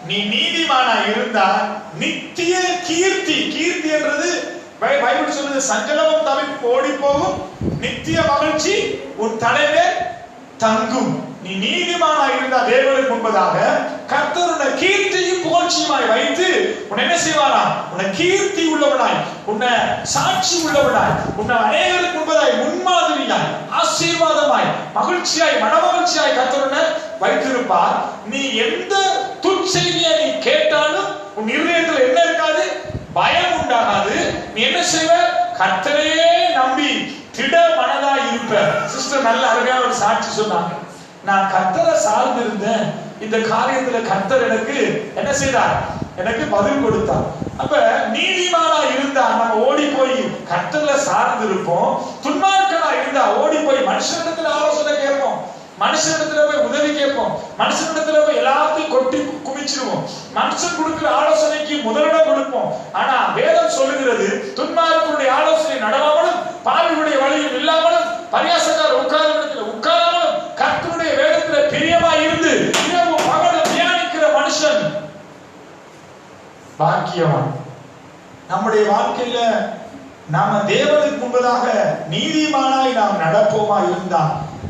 நீ நீதிமானா இருந்தா நித்திய கீர்த்தி. கீர்த்தி என்றது பைபிள் சொல்லுது, சஞ்சலமும் தவிர்ப்பு ஓடி போகும், நித்திய மகிழ்ச்சி உன் தலைவே தங்கும். நீ நீதிமானா இருந்தா தேவனுக்கு முன்பதாக கர்த்தர் உன்னை கீர்த்தியும் புகழ்ச்சியுமாய் வைத்து உன்னை என்ன செய்வாரா? உன்னை கீர்த்தி உள்ளவனாய், உன்னை சாட்சி உள்ளவனாய், உன்னை அநேகருக்கு முன்பதாய் முன்மாதிரியாய், ஆசீர்வாதமாய், மகிழ்ச்சியாய், மனமகிழ்ச்சியாய் கர்த்தர் உன்னை வைத்திருப்பார். நீ எந்த துச்செய்தியை நீ கேட்டாலும் உன் இருதயத்தில் என்ன இருக்காது? பயம் உண்டாகாது. நீ என்ன செய்வ? கர்த்தரையே நம்பி திட மனதாய் இருப்ப. சிஸ்டர் நல்ல அருமையான ஒரு சாட்சி சொன்னாங்க. நான் கர்த்தரை சார்ந்து இருந்தேன், இந்த காரியத்துல கர்த்தர் எனக்கு என்ன செய்தார்? எனக்கு பதில் கொடுத்தார். அப்ப நீதிமானா இருந்தா நம்ம ஓடி போய் கர்த்தர்ல சார்ந்து இருப்போம். துன்மார்க்கனா இருந்தா ஓடி போய் மனுஷனிடத்துல ஆலோசனை கேட்போம், மனுஷனிடத்துல போய் உதவி கேட்போம், மனுஷனிடத்துல போய் எல்லாத்தையும் கொட்டி குமிச்சிருவோம், மனுஷன் கொடுக்கிற ஆலோசனைக்கு முதலிடம் கொடுப்போம். ஆனா வேதம் சொல்லுகிறது, துன்மார்க்கனுடைய ஆலோசனை நடவாமலும் பாவிகளுடைய வழியில் இல்லாமலும் பரியாசக்காரர் உட்கார்ந்த உட்காராமலும் கர்த்தருடைய வேதத்துல பிரியமாய் இருந்து இரவு பகலும் தியானிக்கிற மனுஷன் பாக்கியவான். நம்முடைய வாழ்க்கையில நாம தேவனுக்கு முன்பதாக நீதிமானாய் நாம் நடப்போமா இருந்தா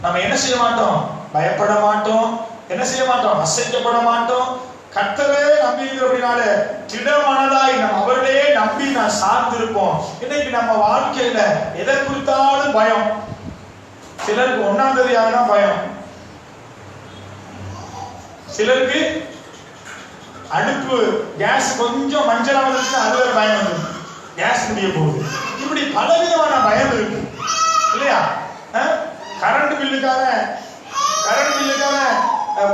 நம்ம என்ன செய்ய மாட்டோம்? பயப்பட மாட்டோம். என்ன செய்ய மாட்டோம்? அசைக்கப்பட மாட்டோம். கர்த்தரே நம்பி இருக்கிறபடினால திடமனதாய் நம்ம அவரையே நம்பி நான் சார்ந்திருப்போம். இன்னைக்கு நம்ம வாழ்க்கையில எதை குறித்தாலும் பயம். சிலருக்கு 1ஆம் தேதி ஆனா பயம், சிலருக்கு அடுப்பு கேஸ் கொஞ்சம் மஞ்சளா வந்துருச்சுன்னா அது ஒரு பயம் வந்து கேஸ் முடிய போகுது. இப்படி பலவிதமான பயம் இருக்கு இல்லையா? கரண்ட் பில்லுக்கான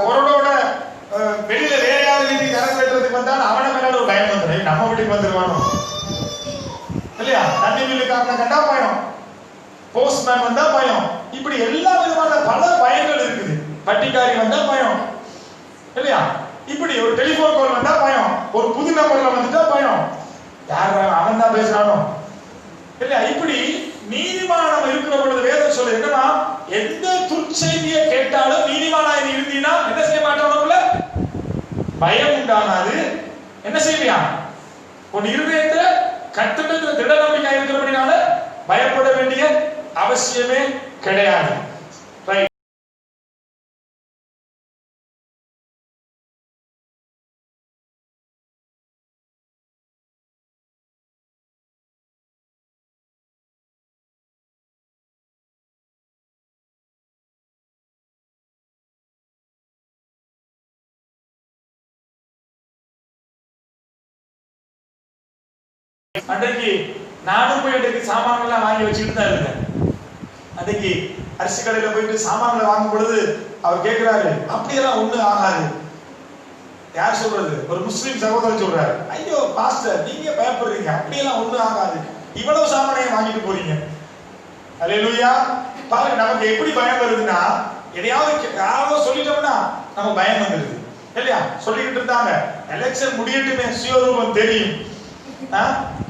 கொரோடோட வெளியில வேற யாரு வீட்டுக்கு கரண்ட் வெட்டுறதுக்கு வந்தாலும் அவனை மேல ஒரு பயம் வந்துடும், நம்ம வீட்டுக்கு வந்துருவானோ இல்லையா? தண்ணி பில்லுக்காரனை கண்டா பயம், போஸ்ட்மேன் வந்தா பயம். இப்படி எல்லா விதமான பல பயங்கள் இருக்குது. பட்டிக்காரி வந்தா பயம் இல்லையா? இப்படி ஒரு டெலிபோன் கால் வந்தா பயம், ஒரு புது நம்பர்ல வந்துட்டா பயம், யார் அவன் தான் பேசுறானோ இல்லையா? இப்படி நீதிமானம் இருக்கிற பொழுது வேதம் சொல்ல என்னன்னா, எந்த துச்செய்தியை கேட்டாலும் நீதிமானாய் இருந்தீனா என்ன செய்ய மாட்டோம்ல? பயம் உண்டாகாது. என்ன செய்வியா? உன் இருதயத்துல கர்த்தரிடத்துல திட நம்பிக்கை இருக்கிறபடினால பயப்பட வேண்டிய அவசியமே கிடையாது. அன்றைக்கு நானும் போய் அன்றைக்கு சாமான்கள் வாங்கி வச்சுட்டு தான் இருந்தேன். அன்றைக்கு அரிசி கடையில போயிட்டு சாமான்களை வாங்கும் பொழுது அவர் கேட்கிறாரு, அப்படியெல்லாம் ஒண்ணு ஆகாது. யார் சொல்றது? ஒரு முஸ்லிம் சகோதரர் சொல்றாரு, ஐயோ பாஸ்டர் நீங்க பயப்படுறீங்க, அப்படியெல்லாம் ஒண்ணு ஆகாது, இவ்வளவு சாமானையும் வாங்கிட்டு போறீங்க. அல்லேலூயா. பாருங்க, நமக்கு எப்படி பயம் வருதுன்னா, எதையாவது யாராவது சொல்லிட்டோம்னா நம்ம பயம் வந்துருது இல்லையா? சொல்லிக்கிட்டு இருந்தாங்க, எலெக்ஷன் முடியட்டுமே சுயரூபம் தெரியும்,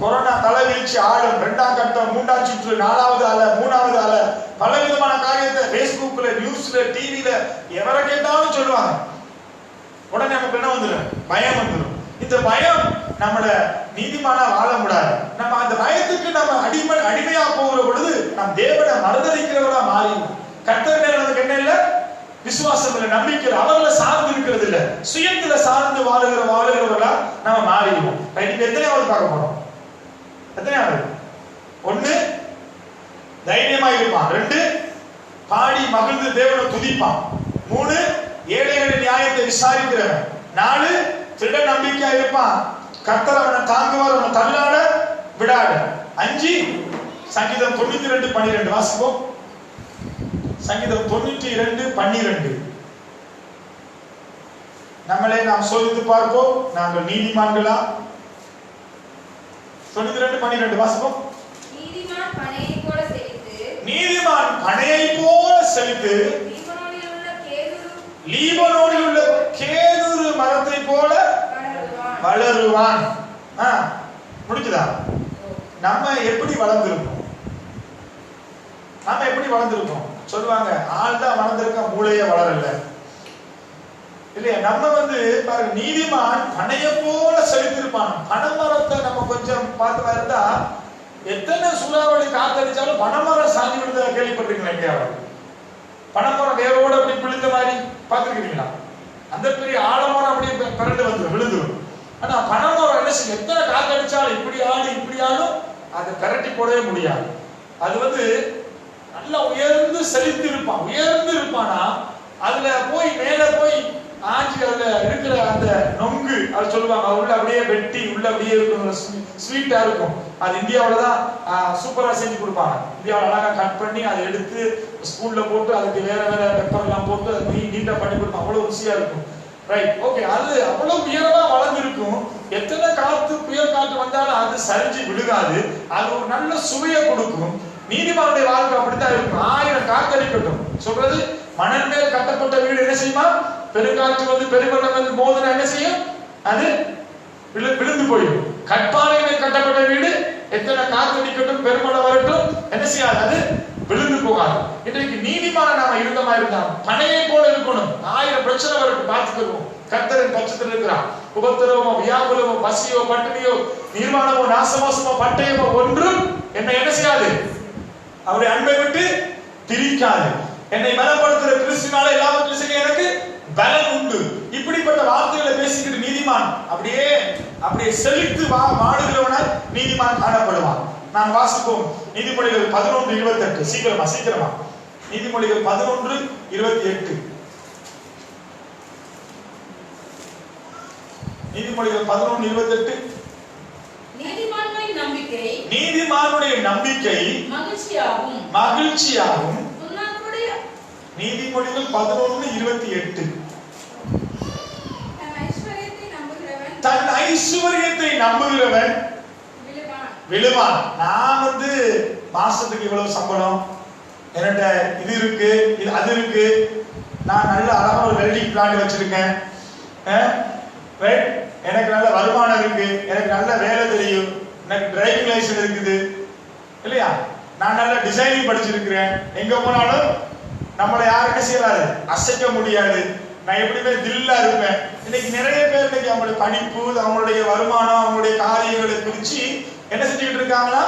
கொரோனா தலைவீழ்ச்சி ஆளும், 2ஆம் கட்டம், 3ஆம் சுற்று, 4வது அலை, 3வது அலை, பலவிதமான காரியத்தை பேஸ்புக்ல, நியூஸ்ல, டிவில எவரை கேட்டாலும் சொல்லுவாங்க. உடனே நமக்கு என்ன வந்துடும்? பயம் வந்துடும். இந்த பயம் நம்மள நீதிமானா வாழ முடியாது. நம்ம அந்த பயத்துக்கு நம்ம அடிமையா போகிற பொழுது நம் தேவனை மறுதலிக்கிறவரா மாறிடும். கர்த்தர் மேல நமக்கு என்ன இல்ல? விசுவாசம் இல்ல, நம்பிக்கை இல்ல, அவர்களை சார்ந்து இருக்கிறது இல்ல, சுயத்துல சார்ந்து வாழுகிறவர்களா நம்ம மாறிடுவோம். இன்னைக்கு எத்தனையாவது பார்க்க போறோம்? எத்தனையாவது? 1 தைரியமா இருப்பான், 2 பாடி மகிழ்ந்து தேவனை துதிப்பான், 3 ஏழைகளின் நியாயத்தை விசாரிக்கிறவன், 4 திட நம்பிக்கையா இருப்பான், கர்த்தர் அவனை தாங்குவார், அவனை தள்ளாட விடாது, 5 சங்கீதம் 92:12 வாசிப்போம். சங்கீதம் 92:12. நம்மளே நாம் சோதித்து பார்ப்போம், நாங்கள் நீதிமான்களா? 92:12 வாசிப்போம். நீதிமான் பனையை போல செழித்து லீபனோனில் உள்ள லீபனோனில் உள்ள கேதுரு மரத்தை போல வளருவான். முடிச்சுதா? நம்ம எப்படி வளர்ந்திருக்கோம்? நம்ம எப்படி வளர்ந்திருக்கோம் சொல்லுவாங்க, ஆள் தான் வளர்ந்திருக்க, மூளையே வளரல இல்லையா? நம்ம பாருங்க, நீதிமான் பனைய போல செழித்திருப்பான். பனைமரத்தை நம்ம கொஞ்சம் பார்த்து இருந்தா எத்தனை சூறாவளி காத்தடிச்சாலும் பனைமரம் சாஞ்சி விழுந்த கேள்விப்பட்டிருக்கீங்களா? எங்கேயாவது பனைமரம் வேரோட அப்படி விழுந்த மாதிரி பார்த்துருக்கீங்களா? அந்த பெரிய ஆழமரம் அப்படியே பிறண்டு வந்துடும், விழுந்துடும். ஆனா பனைமரம் என்ன செய்யும்? எத்தனை காத்தடிச்சாலும் இப்படி ஆடும், அதை பிரட்டி போடவே முடியாது. அது நல்லா உயர்ந்து செழித்து இருப்பான். உயர்ந்து இருப்பானா அதுல போய் மேல போய் ஆஞ்சி அதுல இருக்கிற அந்த நொங்கு அது சொல்லுவாங்க, உள்ள அப்படியே வெட்டி உள்ள அப்படியே இருக்கும், ஸ்வீட்டா இருக்கும். அது இந்தியாவில தான் சூப்பரா செஞ்சு கொடுப்பாங்க. இந்தியாவில் அழகா கட் பண்ணி அதை எடுத்து ஸ்பூன்ல போட்டு அதுக்கு வேற வேற பெப்பர் எல்லாம் போட்டு அதை நீட்டா பண்ணி கொடுப்பாங்க. அவ்வளவு ருசியா இருக்கும். Right, okay. அது அவ்வளவு உயரமா வளர்ந்துருக்கும். எத்தனை காத்து புயல் காற்று வந்தாலும் அது சரிஞ்சு விழுகாது. அது ஒரு நல்ல சுவையை கொடுக்கும். நீதிமானுடைய வாழ்க்கை அப்படித்தான் இருக்கும். 1000 காத்தடிக்கட்டும் சொல்றது, மணல் மேல் கட்டப்பட்ட வீடு என்ன செய்யுமா? பெருங்காற்று பெருவெள்ளம் மோதினா என்ன செய்யும்? அது விழுந்து போயிடும். கற்பாறை மேல் கட்டப்பட்ட வீடு எத்தனை காத்தடிக்கட்டும், பெருமழை வரட்டும், என்ன செய்யாது? அது விழுந்து போகாது. இன்றைக்கு நீதிமான நாம இருந்தமா இருந்தா பனையை போல இருக்கணும். 1000 பிரச்சனை வரட்டும், பார்த்துக்கிறோம். கர்த்தரின் பட்சத்தில் இருக்கிறான். உபத்திரவமோ, வியாகுலமோ, பசியோ, பட்டினியோ, நிர்வாணமோ, நாசமோசமோ, பட்டயமோ ஒன்றும் என்ன செய்யாது? அவருடைய அன்பை விட்டு பிரிக்காது. என்னை பலப்படுத்துகிற கிறிஸ்துவினால எல்லாவற்றையும் செய்ய எனக்கு பலன் உண்டு. இப்படிப்பட்ட வார்த்தைகளை பேசிக்கிட்டு நீதிமான் அப்படியே செழித்து வாழுகிறவன நீதிமான் காணப்படுவான். நான் வாசிப்போம் நீதிமொழிகள் 11:28. சீக்கிரமா நீதிமொழிகள் 11:28. நீதிமொழிகள் 11:28. நீதிமானுடைய நம்பிக்கை மகிழ்ச்சியாகும். நீதிமொழிகள் 11:28. தன் ஐஸ்வர்யத்தை நம்புகிறவன் விழுவான். நான் மாசத்துக்கு இவ்வளவு சம்பளம், என்கிட்ட இது இருக்கு, அது இருக்கு, நான் நல்ல அழகான ஒரு வெல்டிங் பிளான் வச்சிருக்கேன், எனக்கு நல்ல வருமானம் இருக்கு, எனக்கு நல்ல வேலை தெரியும், எனக்கு டிரைவிங் லைசன்ஸ் இருக்குது இல்லையா, நான் நல்ல டிசைனிங் படிச்சிருக்கிறேன், எங்க போனாலும் நம்மளை யாரும் என்ன செய்யறாரு? அசைக்க முடியாது, நான் எப்படியுமே தில்லா இருப்பேன். இன்னைக்கு நிறைய பேர் அவங்களுடைய படிப்பு, அவங்களுடைய வருமானம், அவங்களுடைய காரியங்களை குறிச்சு என்ன செஞ்சுக்கிட்டு இருக்காங்களா?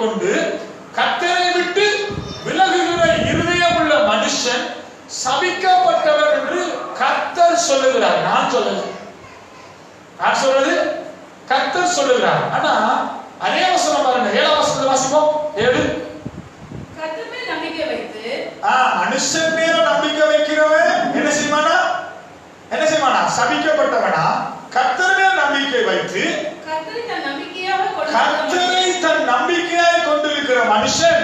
கொண்டு கர்த்தரை விட்டு விலகுகிற இருதயம் உள்ள மனுஷன் சபிக்கப்பட்டவர் என்று கர்த்தர் சொல்லுகிறார். நான் சொல்லல, நான் சொல்றது கர்த்தர் சொல்லுகிறார். ஆனா அதே வசனம் பாருங்க, 7ஆம் வசனத்தை வாசிப்போம். 7. கர்த்தர் மேல் நம்பிக்கை வைத்து மனுஷன் மேல நம்பிக்கை வைக்கிறவன் என்ன செய்வானா? என்ன செய்வானா? சபிக்கப்பட்டவனா? கர்த்தர் மேல் நம்பிக்கை வைத்து கர்த்தரை தன் நம்பிக்கையாய் கொண்டிருக்கிற மனுஷன்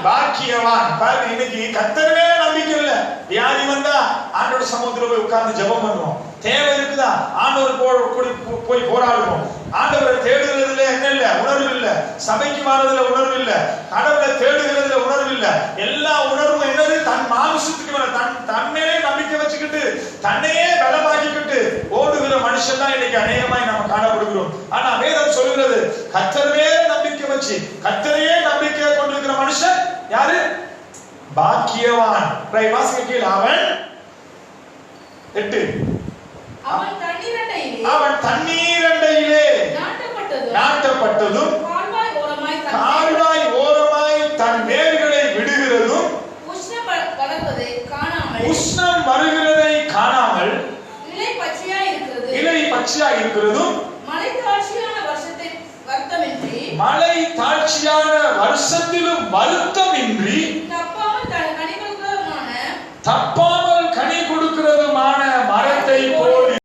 பாக்கியவான். பாருங்க, இன்னைக்கு கர்த்தர் மேல நம்பிக்கை இல்ல. வியாதி வந்தா ஆண்டோட சமூகத்துல போய் உட்கார்ந்து ஜெபம் பண்ணுவோம். தேவை இருக்குதா ஆண்டவர் போய் போராடுவோம். ஆண்டவரை தேடுகிறதுல என்ன இல்ல? உணர்வு இல்ல. சபைக்கு வர்றதுல உணர்வு இல்ல. கடவுளை தேடுகிறதுல உணர்வு இல்ல. எல்லா உணர்வும் என்னது? தன் மாமிசத்துக்கு மேல தன்னையே நம்பிக்கை வச்சுக்கிட்டு தன்னையே பலமாக்கிக்கிட்டு ஓடுகிற மனுஷன் தான் இன்னைக்கு அநேகமாய் நம்ம காணப்படுகிறோம். ஆனா வேதம் சொல்கிறது, கர்த்தரே நம்பிக்கை வச்சு கர்த்தரையே நம்பிக்கையை கொண்டிருக்கிற மனுஷன் யாரு? பாக்கியவான். வாசிக்க கீழ அவன் 8 அவன் தண்ணீரண்டையிலே நாட்டப்பட்டதும் கால்வாய் ஓரமாய் தன் வேர்களை விடுகிறதும் உஷ்ணம் வருகிறதை காணாமல் இலை பச்சையாய் இருக்கிறதும் மழை தாழ்ச்சியான வருஷத்திலும் வருத்தமின்றி தப்பாமல் கனி கொடுக்கிறதுமான மரத்தை போல்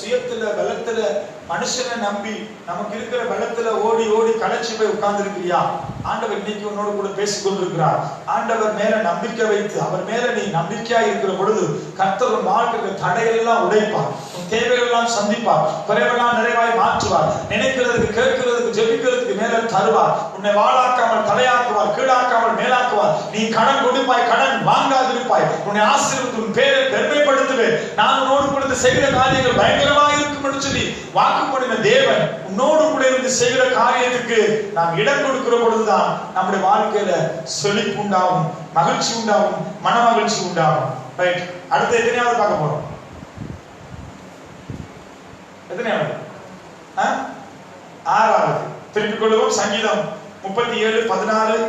சுயத்துல பலத்துல மனுஷனை நம்பி நமக்கு இருக்கிற பலத்துல ஓடி ஓடி களைச்சு போய் உட்கார்ந்து இருக்கிறியா? ஆண்டவர் இன்னைக்கு உன்னோடு கூட பேசிக் கொண்டிருக்கிறார். ஆண்டவர் மேல நம்பிக்கை வைத்து அவர் மேல நீ நம்பிக்கையா இருக்கிற பொழுது கர்த்தர் உன் வாழ்க்கைக்கு தடையெல்லாம் உடைப்பார். உன் தேவையெல்லாம் சந்திப்பார். குறைவெல்லாம் நிறைவாய் மாற்றுவார். நினைக்கிறதுக்கு கேட்கிறதுக்கு ஜெபிக்கிறதுக்கு மேல தருவார். உன்னை வாழாக்காமல் தலையாக்குவார், கீழாக்காமல் மேலாக்குவார். நீ கடன் கொடுப்பாய், கடன் வாங்காதிருப்பாய். உன்னை ஆசீர்வதித்து உன் பேரை பெருமைப்படுத்துவேன். நான் உன்னோடு கூட செய்கிற காரியங்கள் பயங்கரமாக இருக்கும் என்று சொல்லி வாக்கு பண்ணின தேவன் உன்னோடு கூட இருந்து செய்கிற காரியத்துக்கு நாம் இடம் கொடுக்கிற பொழுதுதான் நம்முடைய வாழ்க்கையில செழிப்பு உண்டாகும், மகிழ்ச்சி உண்டாகும், மன மகிழ்ச்சி உண்டாகும். ரைட், அடுத்து எத்தனையாவது பார்க்க போறோம்? எத்தனையாவது? 6வது. திருப்பிக் கொள்வோம். சங்கீதம் 37:14.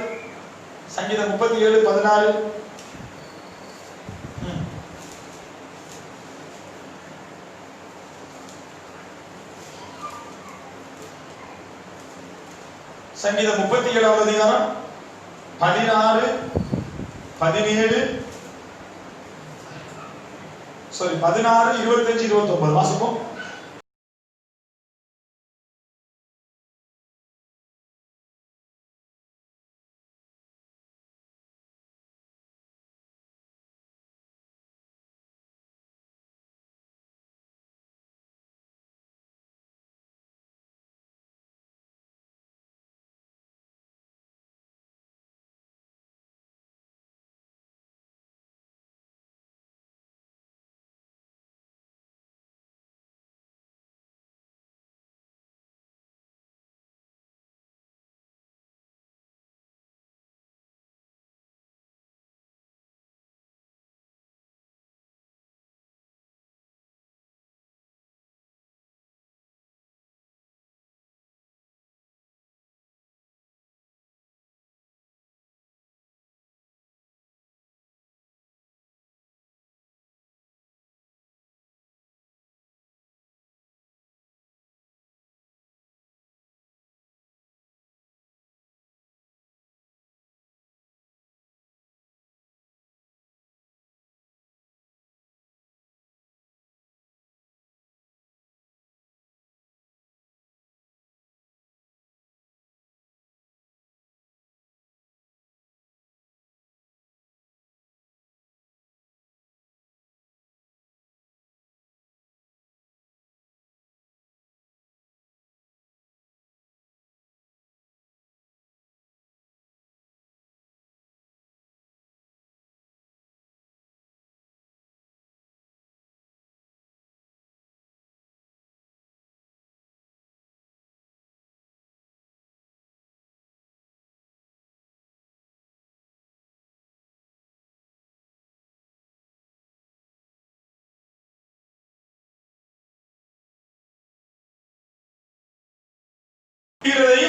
சங்கீதம் 37:14. சங்கீதம் 37வது அதிகாரம் 16, 17, 16, 25, 29 வாசிப்போம்.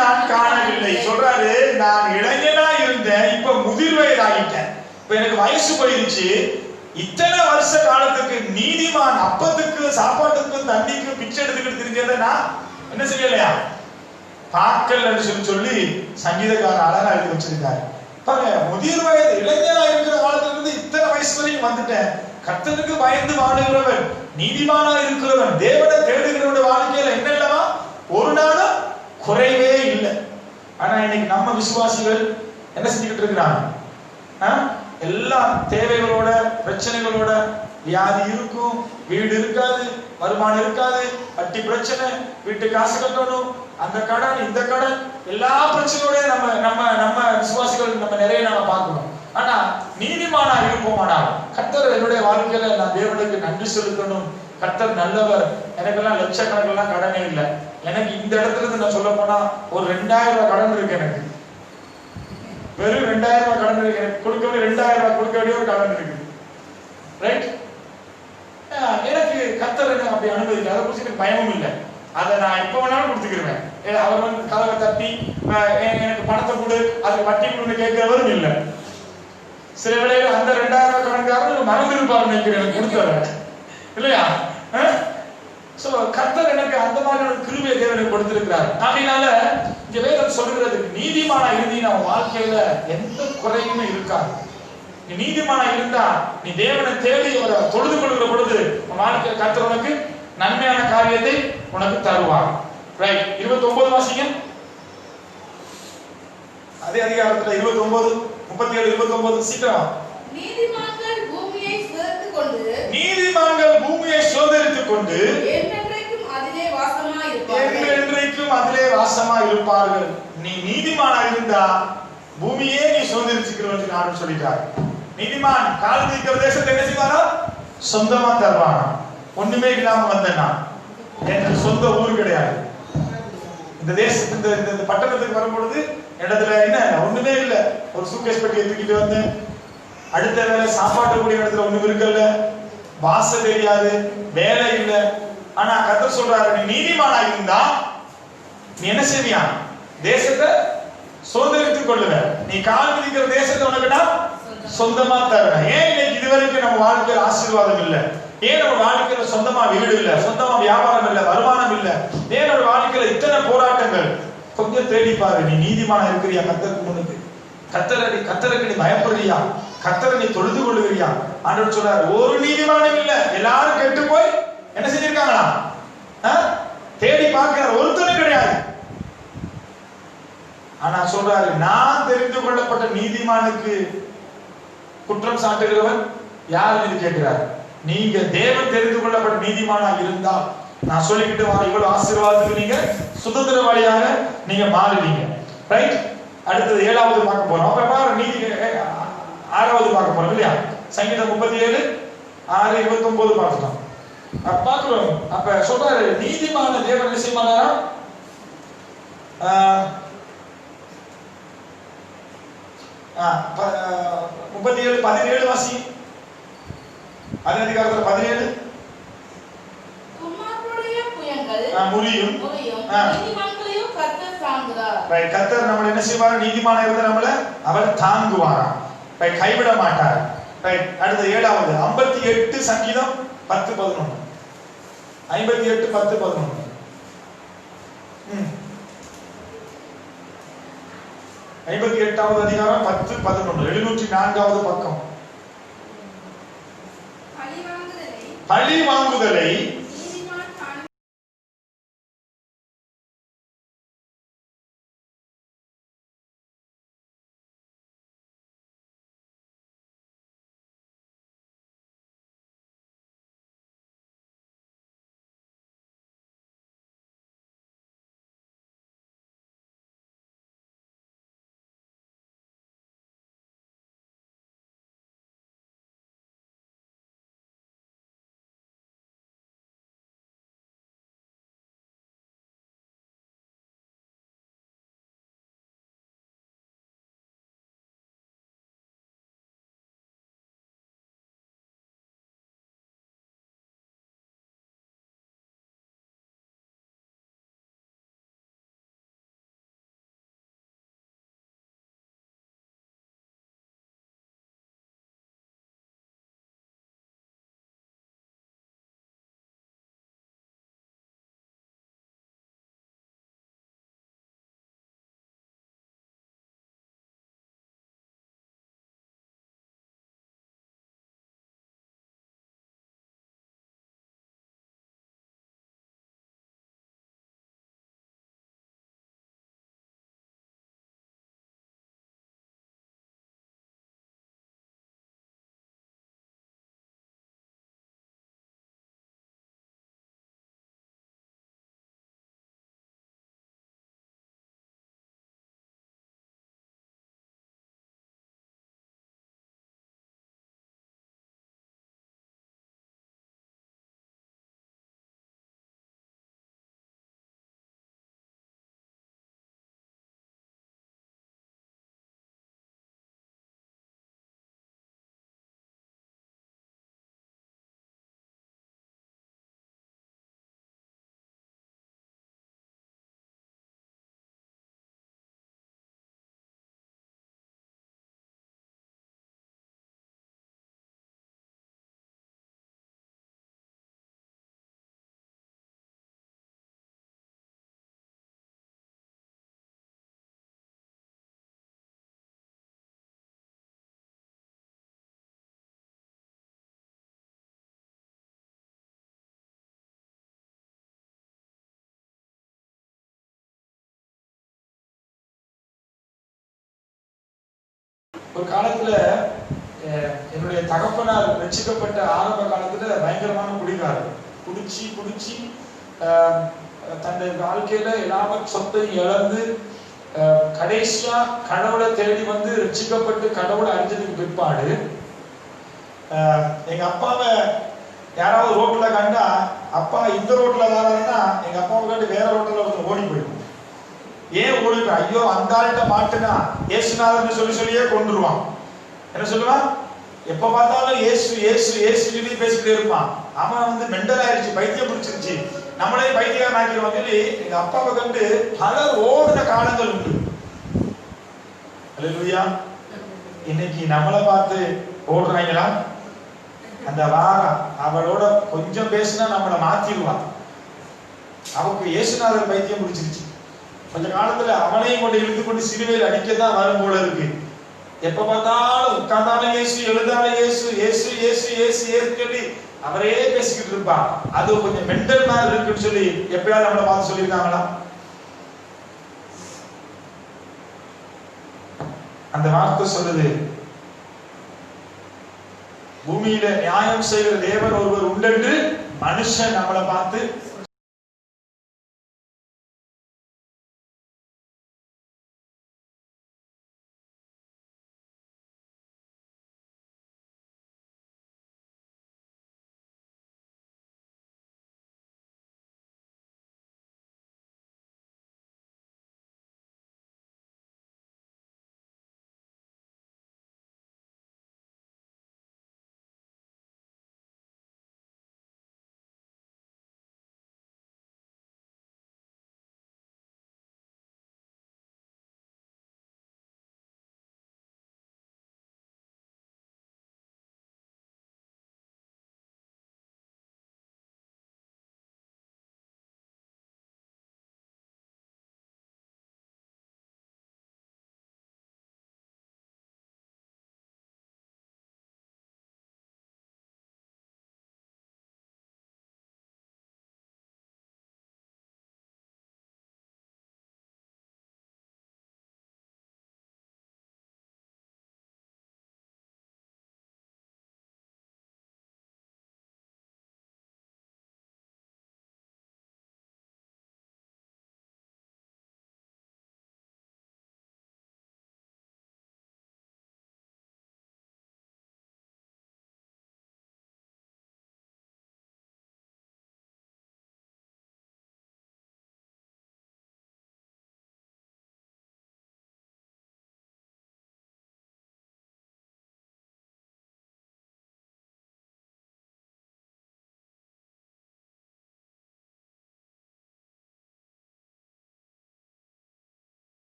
நான் காணவில்லை. சொல்றாரு, நான் இளைஞனா இருந்தேன், இப்ப முதிர் வயதாகிட்டேன், இப்ப எனக்கு வயசு போயிருச்சு. இத்தனை வருஷ காலத்துக்கு நீதிமான் அப்பத்துக்கு சாப்பாட்டுக்கும் தண்ணிக்கும் பிச்சை எடுத்துக்கிட்டு தெரிஞ்சதை நான் என்ன செய்யலையா பார்க்கலன்னு சொல்லி சங்கீதக்காரர் அழகா எழுதி வச்சிருக்காரு. பாருங்க, முதிர் வயது இளைஞனா இருக்கிற காலத்துல இருந்து இத்தனை வயசு வரைக்கும் வந்துட்டேன். கர்த்தருக்கு பயந்து வாழுகிறவன், நீதிமானா இருக்கிறவன், தேவனை தேடுகிறவனுடைய வாழ்க்கையில என்ன இல்லவா ஒரு நாளும் குறைவே இல்லை. ஆனா இன்னைக்கு நம்ம விசுவாசிகள் என்ன செஞ்சுக்கிட்டு இருக்கிறாங்க? எல்லா தேவைகளோட பிரச்சனைகளோட, வியாதி இருக்கும், வீடு இருக்காது, வருமானம் இருக்காது, வட்டி பிரச்சனை, வீட்டு காசு கட்டணும், அந்த கடன் இந்த கடன், எல்லா பிரச்சனையோட நம்ம நம்ம நம்ம விசுவாசிகள் நம்ம நிறைய நாம பார்க்கணும். ஆனா நீதிமானா இருப்போமானால், கர்த்தர் என்னுடைய வாழ்க்கையில நான் தேவனுக்கு நன்றி செலுத்தணும், கர்த்தர் நல்லவர், எனக்கெல்லாம் லட்சக்கணக்கெல்லாம் கடனே இல்லை, எனக்கு இந்த இடத்துல இருந்து நான் சொல்ல போனா ஒரு 2000 ரூபாய் கடன் இருக்கு, எனக்கு வெறும் 2000 ரூபாய் கடன் இருக்கு, எனக்கு கொடுக்க வேண்டிய 2000 ரூபாய் கொடுக்க வேண்டிய ஒரு கடன் இருக்கு. ரைட்? எனக்கு கர்த்தர் என்ன அப்படி அனுமதிக்கல, அதை குறித்து எனக்கு பயமும் இல்லை, அதை நான் எப்ப வேணாலும் கொடுத்துக்கிருவேன். அவர் வந்து கதவை தட்டி எனக்கு பணத்தை கொடு, அதுக்கு வட்டி கொடுன்னு கேட்கிறவரும் இல்லை. சில வேளையில அந்த 2000 ரூபாய் கடன்காரன் மறந்து இருப்பாரு நினைக்கிறேன் கொடுத்தவன் இல்லையா? சோ கர்த்தர் எனக்கு அந்த மாதிரி ஒரு கிருபையை தேவனுக்கு கொடுத்திருக்கிறார். அதனால இங்க வேதம் சொல்கிறது, நீதிமானா இருந்து நம்ம வாழ்க்கையில எந்த குறையுமே இருக்காது. நீ நீதிமானா இருந்தா நீ தேவனை தேடி அவரை தொழுது கொள்கிற பொழுது உன் வாழ்க்கையில கர்த்தர் உனக்கு நன்மையான காரியத்தை உனக்கு தருவார். ரைட்? 29 வாசிங்க. அதே அதிகாரத்துல 29 37 29 சீக்கிரம். நீதிமான்கள் பூமியை சுதந்தரித்துக் கொண்டு என்றென்றைக்கும் அதிலே வாசமாய் இருப்பார்கள். நீ நீதிமானா இருந்தா பூமியே நீ சுதந்தரிச்சுக்கிறவன் நான் சொல்லிட்டார். நீதிமான் கால் நீக்கிற தேசத்தை என்ன செய்வாரா? சொந்தமா தருவானா. ஒண்ணுமே இல்லாம வந்தேன்னா எனக்கு சொந்த ஊர் கிடையாது, இந்த தேசத்து இந்த பட்டணத்துக்கு வரும்பொழுது இடத்துல என்ன ஒண்ணுமே இல்லை, ஒரு சூட்கேஸ் பெட்டியை தூக்கிட்டு வந்தேன், அடுத்த வேலை சாப்பாட்டு கூடிய இடத்துல ஒண்ணும் இருக்கல, வாசல் தெரியாது, வேலை இல்லை. ஆனா கர்த்தர் சொல்றாரு, நீ நீதிமானா இருந்தா நீ என்ன செய்வியா? தேசத்தை சுதந்திரித்துக் கொள்ளுவ, நீ கால் மிதிக்கிற தேசத்தை உனக்கு நான் சொந்தமா தருவேன். ஏன் இன்னைக்கு இதுவரைக்கும் நம்ம வாழ்க்கையில் ஆசீர்வாதம் இல்லை? ஏன் நம்ம வாழ்க்கையில சொந்தமா வீடு இல்லை, சொந்தமா வியாபாரம் இல்லை, வருமானம் இல்லை? ஏன் நம்ம வாழ்க்கையில இத்தனை போராட்டங்கள்? கொஞ்சம் தேடி பாரு, நீ நீதிமானா இருக்கிறியா? கர்த்தருக்கு முன்னுக்கு கர்த்தருக்கு நீ பயப்படுறியா? கர்த்தரை நீ தொழுது கொள்ளுகிறியா? ஆண்டவர் சொல்றாரு, ஒரு நீதிமானும் இல்ல, எல்லாரும் கெட்டு போய் என்ன செஞ்சிருக்காங்களா? தேடி பார்க்கிற ஒருத்தனும் கிடையாது. ஆனா சொல்றாரு, நான் தெரிந்து கொள்ளப்பட்ட நீதிமானுக்கு குற்றம் சாட்டுகிறவன் யார் என்று கேட்கிறார். நீங்க தேவன் தெரிந்து கொள்ளப்பட்ட நீதிமானா இருந்தால் நான் சொல்லிக்கிட்டு வா, இவ்வளவு ஆசீர்வாதத்துக்கு நீங்க சுதந்திரவாளியாக நீங்க மாறுவீங்க. ரைட்? அடுத்தது 7வது பார்க்க போறோம். அப்ப பாரு, நீதி 6வது பார்க்க போறோம் இல்லையா? சங்கீதம் 37 6 29 பார்க்கலாம். பார்க்கிறோம். அப்ப சொல்றாரு, நீதிமான தேவன் என்ன செய்வாரா? 37 17 வாசி. அதே அதிகாரத்துல 17 முறியும் நீதிமான்களையும் கர்த்தர் தாங்குகிறார். ரைட்? கர்த்தர் நம்மள என்ன செய்வார்? நீதிமானா இருந்தா நம்மள அவர் தாங்குவார், ரைட்? கைவிட மாட்டார். ரைட்? அடுத்து 7வது 58 சங்கீதம் 10 11. 58 10 11. 58வது அதிகாரம் 10 11 704வது பக்கம். பழி வாங்குதலை ஒரு காலத்துல என்னுடைய தகப்பனார் ரட்சிக்கப்பட்ட ஆரம்ப காலத்துல பயங்கரமான குடிகாரர். குடிச்சு தன்னுடைய வாழ்க்கையில எல்லாரும் சொத்தை இழந்து கடைசியா கடவுளை தேடி வந்து ரட்சிக்கப்பட்டு கடவுளை அறிஞ்சதுக்கு பிற்பாடு எங்க அப்பாவை யாராவது ரோட்ல கண்டா, அப்பா இந்த ரோட்ல வராருன்னா எங்க அப்பாவை கண்டு வேற ரோட்ல ஒருத்தர் ஓடி போயிடும். ஏன் ஓடி போய்? ஐயோ அந்த ஆள்கிட்ட மாட்டுனா ஏசுநாதர்னு சொல்லியே கொண்டுருவான். என்ன சொல்லுவான்? எப்ப பார்த்தாலும் ஏசு ஏசு ஏசு சொல்லி பேசிக்கிட்டே இருப்பான். அவன் வந்து மெண்டல் ஆயிடுச்சு, பைத்தியம் பிடிச்சிருச்சு, நம்மளே பைத்தியம் ஆக்கிடுவான் சொல்லி எங்க அப்பாவை கண்டு பலர் ஓடுன காலங்கள் உண்டு. அல்லேலூயா. இன்னைக்கு நம்மளை பார்த்து ஓடுறாங்களா? அந்த வாரா அவளோட கொஞ்சம் பேசினா நம்மளை மாத்திடுவான். அவனுக்கு இயேசுநாதர் பைத்தியம் பிடிச்சிருச்சு. கொஞ்ச காலத்துல அவனையும் கொண்டு இழுத்து கொண்டு சிலுவையில் அடிக்கத்தான் வரும் போல இருக்கு. எப்ப பார்த்தாலும் உட்கார்ந்தாலும் இயேசு, எழுதாலும் இயேசு, இயேசு இயேசு இயேசு இயேசு சொல்லி அவரே பேசிக்கிட்டு இருப்பான். அது கொஞ்சம் மெண்டல் மாதிரி இருக்குன்னு சொல்லி எப்பயாவது நம்மளை பார்த்து சொல்லியிருக்காங்களா? அந்த வார்த்தை சொல்லுது, பூமியில நியாயம் செய்கிற தேவன் ஒருவர் உண்டென்று மனுஷன் நம்மளை பார்த்து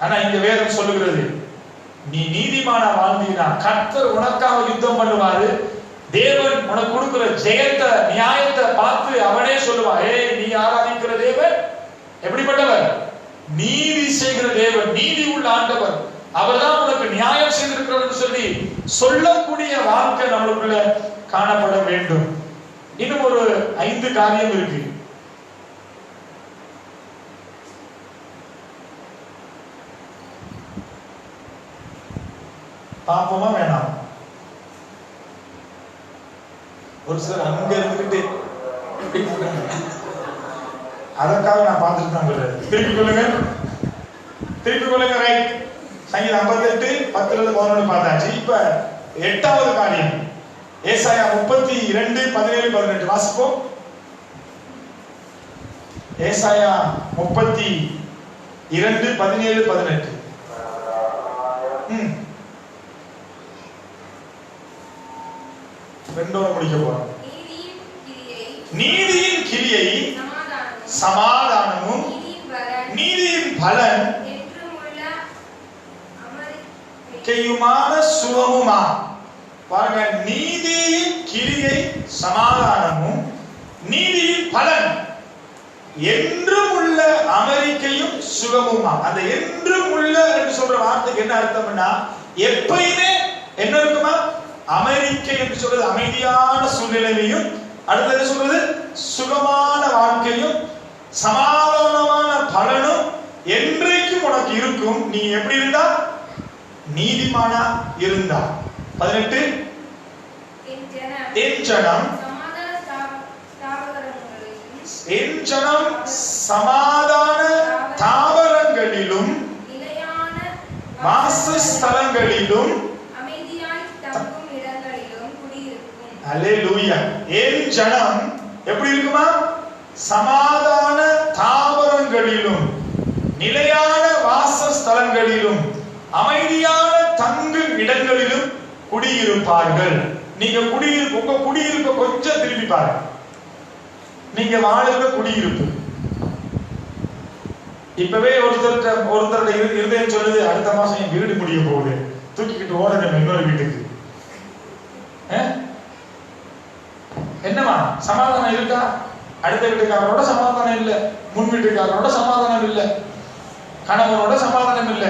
ஆனா இந்த வேதம் சொல்லுகிறது, நீ நீதிமானா வாழ்ந்தீனா கர்த்தர் உனக்காக யுத்தம் பண்ணுவாரு. தேவன் உனக்கு கொடுக்கிற ஜெயத்தை நியாயத்தை பார்த்து அவனே சொல்லுவான், ஏய் நீ ஆராதிக்கிற தேவன் எப்படிப்பட்டவர்? நீதி செய்கிற தேவன், நீதி உள்ள ஆண்டவர், அவர்தான் உனக்கு நியாயம் செய்திருக்கிறார் சொல்லி சொல்லக்கூடிய வாழ்க்கை நம்மளுக்குள்ள காணப்பட வேண்டும். இன்னும் ஒரு 5 காரியம் இருக்கு. பாப்போமா வேணாம்? ஒரு சிலர் அங்க இருந்துகிட்டு அதற்காக நான் பார்த்துட்டு தான் சொல்றேன். திருப்பி கொள்ளுங்க. ரைட். சங்கீதம் 58 10-11 பார்த்தாச்சு. இப்ப 8வது காரியம் ஏசாயா 32 17 18 வாசிப்போம். ஏசாயா 32 17 18. ரெண்டோட முடிக்க போறோம். நீதியின் கிரியை சமாதானமும் நீதியின் பலன் கையுமான சுகமுமா. பாருங்க, நீதியின் கிரியை சமாதானமும் நீதியின் பலன் என்றும் உள்ள அமெரிக்கையும் சுகமுமா. அந்த என்றும் உள்ள என்று சொல்ற வார்த்தைக்கு என்ன அர்த்தம்னா, எப்பயுமே என்ன இருக்குமா? அமெரிக்கை என்று சொல்றது அமைதியான சூழ்நிலையையும், அடுத்து என்ன சொல்றது சுகமான வாழ்க்கையும் சமாதானமான பலனும் என்றைக்கும் உனக்கு இருக்கும். நீ எப்படி இருந்தா? நீதிமானா இருந்தா. 18 என் ஜனம் சமாதான தாவரங்களிலும் வாசஸ்தலங்களிலும் அல்லேலூயா. என் ஜனம் எப்படி இருக்குமா? சமாதான தாவரங்களிலும் நிலையான வாசஸ்தலங்களிலும் அமைதியான தங்கும் இடங்களிலும் குடியிருப்பார்கள். நீங்க உங்க குடியிருப்ப கொஞ்சம் திருப்பி பாருங்க. நீங்க வாழுகிற குடியிருப்பு இப்பவே ஒருத்தருடைய இருதயம் சொல்லுது, அடுத்த மாசம் என் வீடு முடிய போகுது, தூக்கிக்கிட்டு ஓடணும் இன்னொரு வீட்டுக்கு. என்னமா சமாதானம் இருக்கா? அடுத்த வீட்டுக்காரரோட சமாதானம் இல்ல, முன் வீட்டுக்காரரோட சமாதானம் இல்ல, கணவனோட சமாதானம் இல்ல,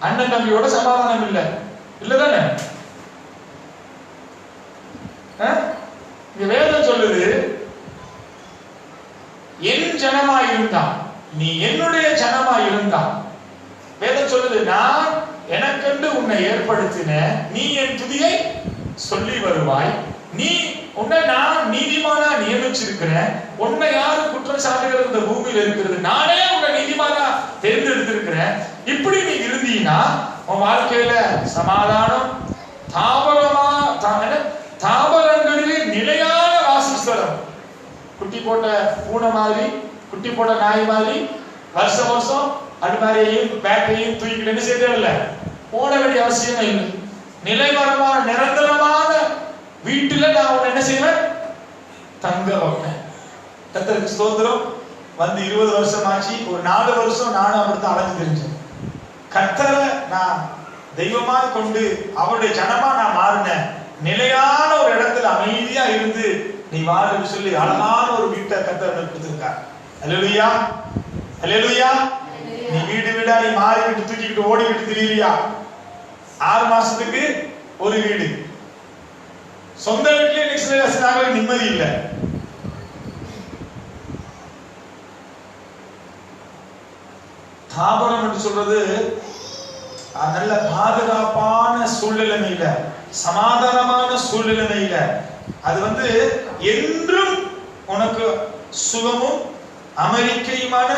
அண்ணன் தம்பியோட சமாதானம் இல்ல, இல்லதானே? வேதம் சொல்லுது, என் ஜனமா இருந்தா, நீ என்னுடைய ஜனமா இருந்தா, வேதம் சொல்லுது, நான் எனக்கென்று உன்னை ஏற்படுத்தின, நீ என் துதியை சொல்லி வருவாய், நீ உன்னை நான் நீதிமானா நியமிச்சிருக்கிறேன், உன்னை யாரு குற்றம் சாட்டுகிறது இந்த பூமியில இருக்கிறது, நானே உன்னை நீதிமானா தேர்ந்தெடுத்திருக்கிறேன். இப்படி நீ இருந்தீங்கன்னா உன் வாழ்க்கையில சமாதானம், தாவரங்களிலே நிலையான வாசஸ்தலம். குட்டி போட்ட பூனை மாதிரி, குட்டி போட்ட நாய் மாதிரி வருஷம் வருஷம் அது மாதிரியும் பேக்கையும் தூக்கிட்டு என்ன செய்யறதில்ல, போட வேண்டிய அவசியமே இல்லை. நிலைவரமான நிரந்தரமான வீட்டுல நான் உன்னை என்ன செய்வேன்? தங்க வைப்பேன். கர்த்தருக்கு ஸ்தோத்திரம். வந்து 20 வருஷம் ஆச்சு. ஒரு 4 வருஷம் நானும் அப்படித்தான் அலைஞ்சு தெரிஞ்சேன். கர்த்தரை நான் தெய்வமா கொண்டு அவருடைய ஜனமா நான் மாறினேன். நிலையான ஒரு இடத்துல அமைதியா இருந்து நீ வாழுன்னு சொல்லி அழகான ஒரு வீட்டை கர்த்தர் கொடுத்திருக்கார். அல்லேலூயா, அல்லேலூயா. நீ வீடு வீடா நீ மாறி விட்டு தூக்கிக்கிட்டு ஓடிக்கிட்டு திரியிறியா? 6 மாசத்துக்கு ஒரு வீடு. சொந்த வீட்டிலே நிம்மதி இல்லை. தாபரம் என்று சொல்றது நல்ல பாதுகாப்பான சூழ்நிலைமையில, சமாதானமான சூழ்நிலைமையில, அது என்றும் உனக்கு சுகமும் அமெரிக்கையுமான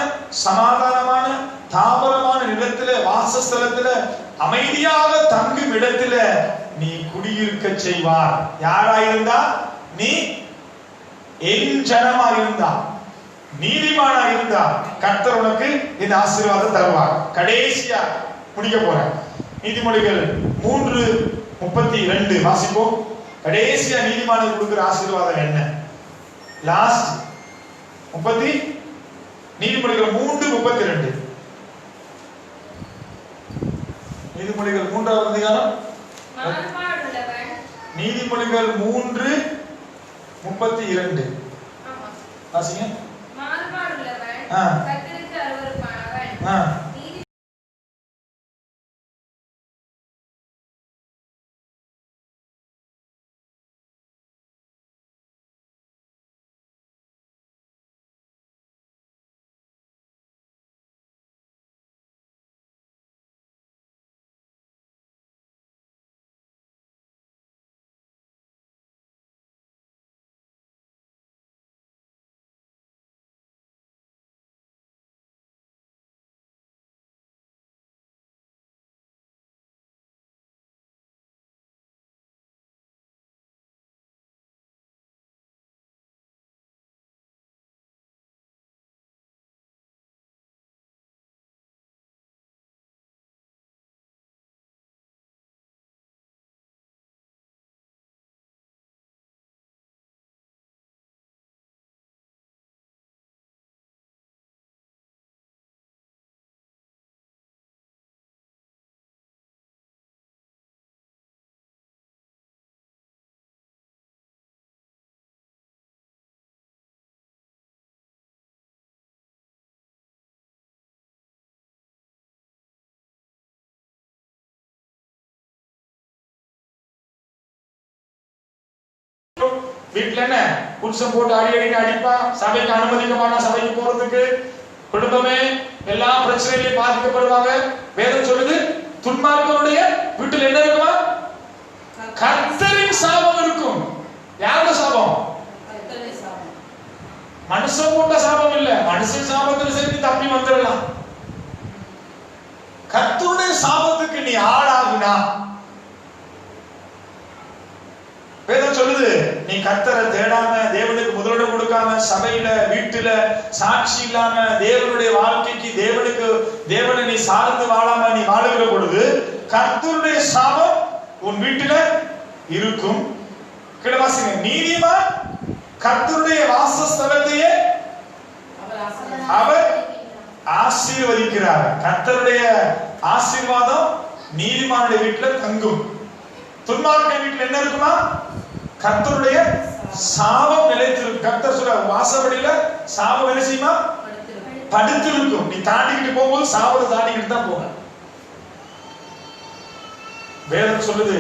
சமாதானமான தாபரமான நிலத்துல, வாசஸ்தலத்துல, அமைதியாக தங்கும் இடத்துல நீ குடியிருக்க செய்வார். யாராயிருந்தா? நீ என் ஜனமா இருந்தா, நீதிமானா இருந்தா கர்த்தர் உனக்கு இந்த ஆசீர்வாதம் தருவார். கடைசியா முடிக்க போறேன். நீதிமொழிகள் 3:32 வாசிப்போம். கடைசியா நீதிமானுக்கு கொடுக்கிற ஆசீர்வாதம் என்ன? லாஸ்ட் 30 நீதிமொழிகள் 3:32. நீதிமொழிகள் 3வது அதிகாரம், நீதிமொழிகள் 3:32 வாசிங்க. கர்த்தருக்கு அருவருப்பானவன் வீட்டுல என்ன புருஷன் போட்டு அடி அடிப்பான், சபைக்கு அனுமதிக்க மாட்டான், சபைக்கு போறதுக்கு. குடும்பமே எல்லா பிரச்சனையிலையும் பாதிக்கப்படுவாங்க. வேதம் சொல்லுது துன்மார்க்கனுடைய வீட்டில் என்ன இருக்குமா? கர்த்தரின் சாபம் இருக்கும். யாரோட சாபம்? மனுஷன் போட்ட சாபம் இல்ல. மனுஷன் சாபத்துல சரி தப்பி வந்துடலாம். கர்த்தருடைய சாபத்துக்கு நீ ஆளாகுனா வேதம் சொல்லுது, நீ கர்த்தரை தேடாம, தேவனுக்கு முதலிடம் கொடுக்காம, சபையில வீட்டுல சாட்சி இல்லாம, தேவனுடைய வாழ்க்கைக்கு தேவனை நீ சார்ந்து வாழாம நீ வாழுகிற பொழுது கர்த்தருடைய சாபம் உன் வீட்டுல இருக்கும். கிடவாசிங்க, நீதிமான் கர்த்தருடைய வாசஸ்தலத்தையே அவர் ஆசீர்வதிக்கிறார். கர்த்தருடைய ஆசீர்வாதம் நீதிமானுடைய வீட்டுல தங்கும். துன்மார்க்கன் வீட்டுல என்ன இருக்குமா? கர்த்தருடைய சாபம் நிலைத்திருக்கும். கர்த்தர் சொல்ற வாசப்படியில சாபம் என்ன செய்யுமா? படுத்திருக்கும். நீ தாண்டிக்கிட்டு போகும்போது சாபத்தை தாண்டிக்கிட்டு தான் போக. வேதம் சொல்லுது,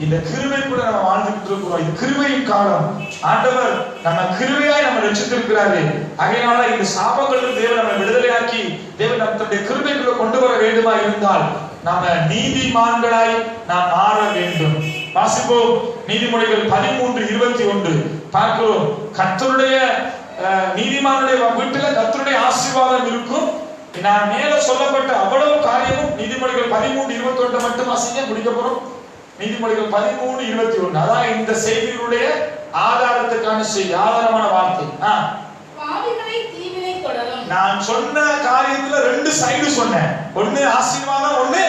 இந்த கிருபை கூட நம்ம வாழ்ந்துட்டு இருக்கிறோம். இது கிருபையின் காலம். ஆண்டவர் நம்ம கிருபையாய் நம்ம ரட்சித்திருக்கிறாரு. அதனால இந்த சாபங்களுக்கு தேவன் நம்ம விடுதலையாக்கி தேவன் நம்முடைய கிருபைக்குள்ள கொண்டு வர வேண்டுமா இருந்தால் நாம நீதிமான்களாய் நாம் மாற வேண்டும். வாசிப்போம் நீதிமொழிகள் 13:21 பார்க்கிறோம். கர்த்தருடைய நீதிமானுடைய வீட்டுல கர்த்தருடைய ஆசீர்வாதம் இருக்கும். நான் மேல சொல்லப்பட்ட அவ்வளவு காரியமும் நீதிமொழிகள் 13:21 மட்டும் வாசிக்க முடிக்க போறோம். நீதிமொழிகள் 13:21 அதான் இந்த செய்தியுடைய ஆதாரத்துக்கான செய்தி, ஆதாரமான வார்த்தை. நான் சொன்ன காரியத்துல ரெண்டு சைடு சொன்னேன். ஒண்ணு ஆசீர்வாதம், ஒண்ணு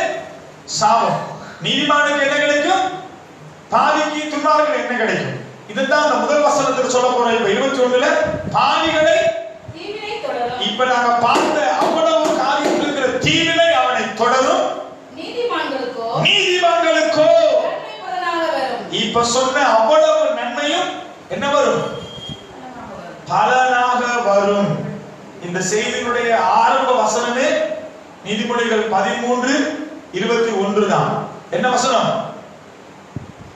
சாபம். நீதிமானுக்கு என்ன கிடைக்கும்? பாவிக்கு துன்மார்க்கனுக்கு என்ன கிடைக்கும்? இதுதான் அந்த முதல் வசனத்துல சொல்ல போறோம். இப்ப 21ல பாவிகளை தீவினை தொடரும். இப்ப நாங்க பார்த்த அவ்வளவு காரியத்தில் இருக்கிற தீவினை அவனை தொடரும். நீதிமான்களுக்கோ இப்ப சொன்ன அவ்வளவு நன்மையும் என்ன வரும்? பலனாக வரும். இந்த செய்தியினுடைய ஆரம்ப வசனமே நீதிமொழிகள் 13:21 தான். என்ன வசனம்?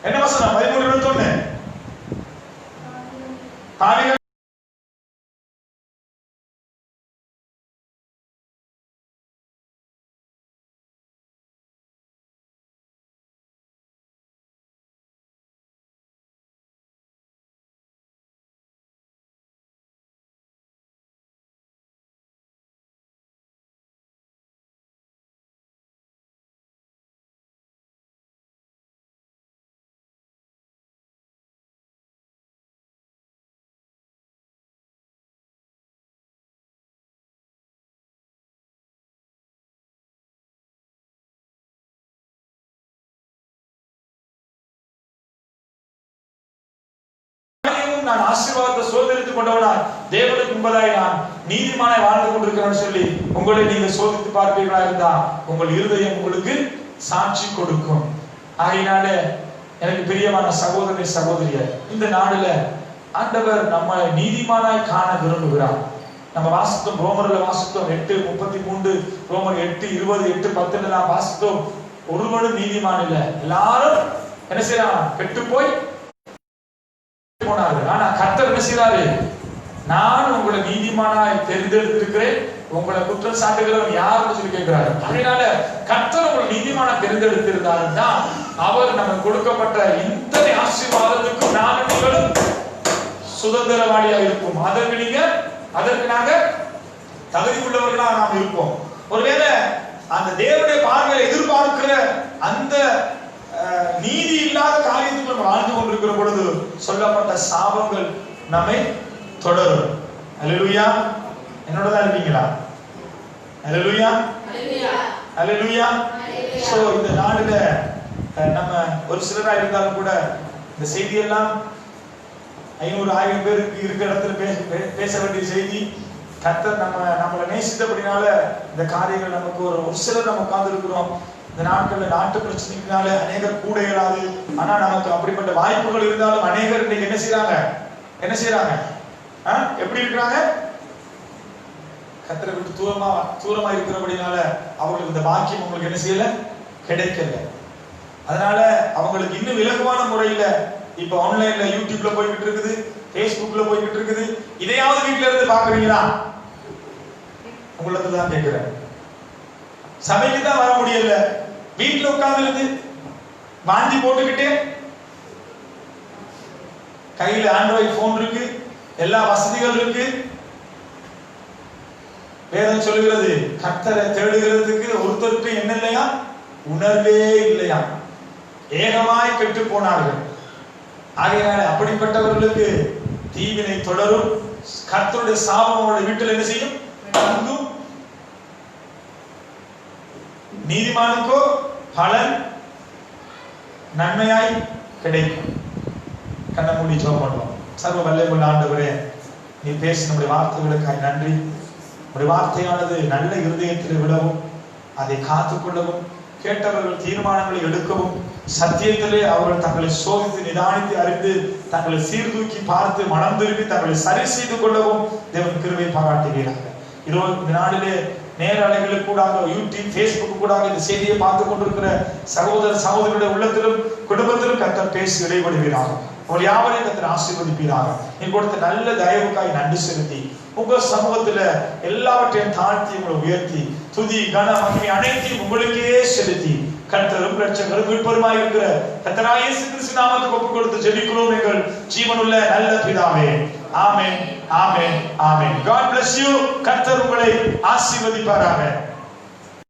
என்ன வசனம்? 13:21. பாவிகள் நான் ஆசீர்வாதத்தை சோதரித்துக் கொண்டவனாய் தேவனுக்கு முன்பதாய் நான் நீதிமானாய் வாழ்ந்து கொண்டிருக்கிறேன் சொல்லி உங்களை நீங்க சோதித்து பார்ப்பீர்களா இருந்தா உங்கள் இருதயம் உங்களுக்கு சாட்சி கொடுக்கும். ஆகையினால எனக்கு பிரியமான சகோதரி சகோதரியர், இந்த நாடுல ஆண்டவர் நம்ம நீதிமானாய் காண விரும்புகிறார். நம்ம வாசித்தோம், ரோமர்ல வாசித்தோம் 8:33, ரோமர் 8:20, 8:10 நான் வாசித்தோம். ஒருவனும் நீதிமான் இல்ல, எல்லாரும் என்ன செய்யறாங்க? கெட்டு போய் போனாரு. ஆனா கர்த்தர் என்ன செய்றாரு? நான் உங்களை நீதிமானாய் தேர்ந்தெடுத்திருக்கிறேன், உங்களை குற்றம் சாட்டுகிறவன் யாருன்னு சொல்லி கேட்கிறாரு. அதனால கர்த்தர் உங்களை நீதிமானாய் தேர்ந்தெடுத்திருந்தாருன்னா அவர் நமக்கு கொடுக்கப்பட்ட இந்த ஆசீர்வாதத்துக்கும் நானும் நீங்களும் சுதந்திரவாளியா இருப்போம். அதற்கு நாங்க தகுதி உள்ளவர்களா நாம் இருப்போம். ஒருவேளை அந்த தேவனுடைய பார்வையை எதிர்பார்க்கிற அந்த நீதி இல்லாத காரியத்துக்கு நம்ம வாழ்ந்து கொண்டிருக்கிற பொழுது சொல்லப்பட்ட சாபங்கள் நம்மை தொடரும். அல்லேலூயா. என்னோட தான் இருக்கீங்களா? அல்லேலூயா, அல்லேலூயா. சோ இந்த நாடுல நம்ம ஒரு சிலரா இருந்தாலும் கூட இந்த செய்தியெல்லாம் 500-1000 பேருக்கு இருக்கிற இடத்துல பேச வேண்டிய செய்தி. கர்த்தர் நம்மளை நேசித்தபடினால இந்த காரியங்கள் நமக்கு ஒரு சிலர் நம்ம உட்கார்ந்து இருக்கிறோம். இந்த நாட்கள்ல நாட்டு பிரச்சனைக்குனால அநேகர் கூட இயலாது. ஆனா நமக்கு அப்படிப்பட்ட வாய்ப்புகள் இருந்தாலும் அநேகர் இன்னைக்கு என்ன செய்யறாங்க? எப்படி இருக்கிறாங்க? கர்த்தரை விட்டு தூரமா இருக்கிறபடினால அவங்களுக்கு இந்த பாக்கியம் உங்களுக்கு என்ன செய்யல, கிடைக்கல. அதனால அவங்களுக்கு இன்னும் இலகுவான முறையில இப்ப ஆன்லைன்ல யூடியூப்ல போய்கிட்டு இருக்குது, Facebookல போய்கிட்டு இருக்குது. இதையாவது வீட்ல இருந்து பாக்குறீங்களா? உங்களுக்கு தான் கேக்குறேன். சபைக்கு தான் வர முடியல, வீட்ல உட்கார்ந்து இருந்து வாந்தி போட்டுக்கிட்டே, கையில ஆண்ட்ராய்டு போன் இருக்கு, எல்லா வசதிகள் இருக்கு. வேதம் சொல்லுகிறது, கர்த்தரை தேடுகிறதுக்கு ஒருத்தருக்கு என்ன இல்லையா? உணர்வே இல்லையா? ஏகமாய் கெட்டு போனார்கள். ஆகையால அப்படிப்பட்டவர்களுக்கு தீவினை தொடரும். கர்த்தருடைய சாபம் அவருடைய வீட்டில் என்ன செய்யும்? தங்கும். நீதிமானுக்கோ பலன் நன்மையாய் கிடைக்கும். கண்ணை மூடி ஜெபம் பண்ணுவோம். சர்வ வல்லமையுள்ள ஆண்டவரே, நீ பேசின நம்முடைய வார்த்தைகளுக்காய் நன்றி. உடைய வார்த்தையானது நல்ல இருதயத்தில் விடவும், அதை காத்துக்கொள்ளவும், கேட்டவர்கள் தீர்மானங்களை எடுக்கவும், சத்தியத்திலே அவர்கள் தங்களை சோதித்து நிதானித்து அறிந்து தங்களை சீர்தூக்கி பார்த்து மனம் திரும்பி தங்களை சரி செய்து கொள்ளவும் தேவன் கிருபை பாராட்டுகிறார்கள். இதோ இந்த நாளிலே நேரலைகளுக்கு கூடாக, யூடியூப், Facebook கூடாக இந்த செய்தியை பார்த்து கொண்டிருக்கிற சகோதர சகோதரியுடைய உள்ளத்திலும் குடும்பத்திலும் கர்த்தர் பேசி இடைபடுவீராக. உங்கள் யாவரையும் கர்த்தர் ஆசீர்வதிப்பீராக. நீ கொடுத்த நல்ல தயவுக்காய் நன்றி செலுத்தி உங்க சமூகத்துல எல்லாவற்றையும் தாழ்த்தி உங்களை உயர்த்தி துதி கன மகிமை அனைத்தையும் உங்களுக்கே செலுத்தி கர்த்தரும் இரட்சகரும் மீட்பருமாய் இருக்கிற கர்த்தராகிய இயேசு கிறிஸ்து நாமத்துக்கு ஒப்புக் கொடுத்து ஜெபிக்கிறோம் எங்கள் ஜீவனுள்ள நல்ல பிதாவே. ஆமென், ஆமென், ஆமென். God bless you. கர்த்தர் உங்களை ஆசீர்வதிப்பாராக.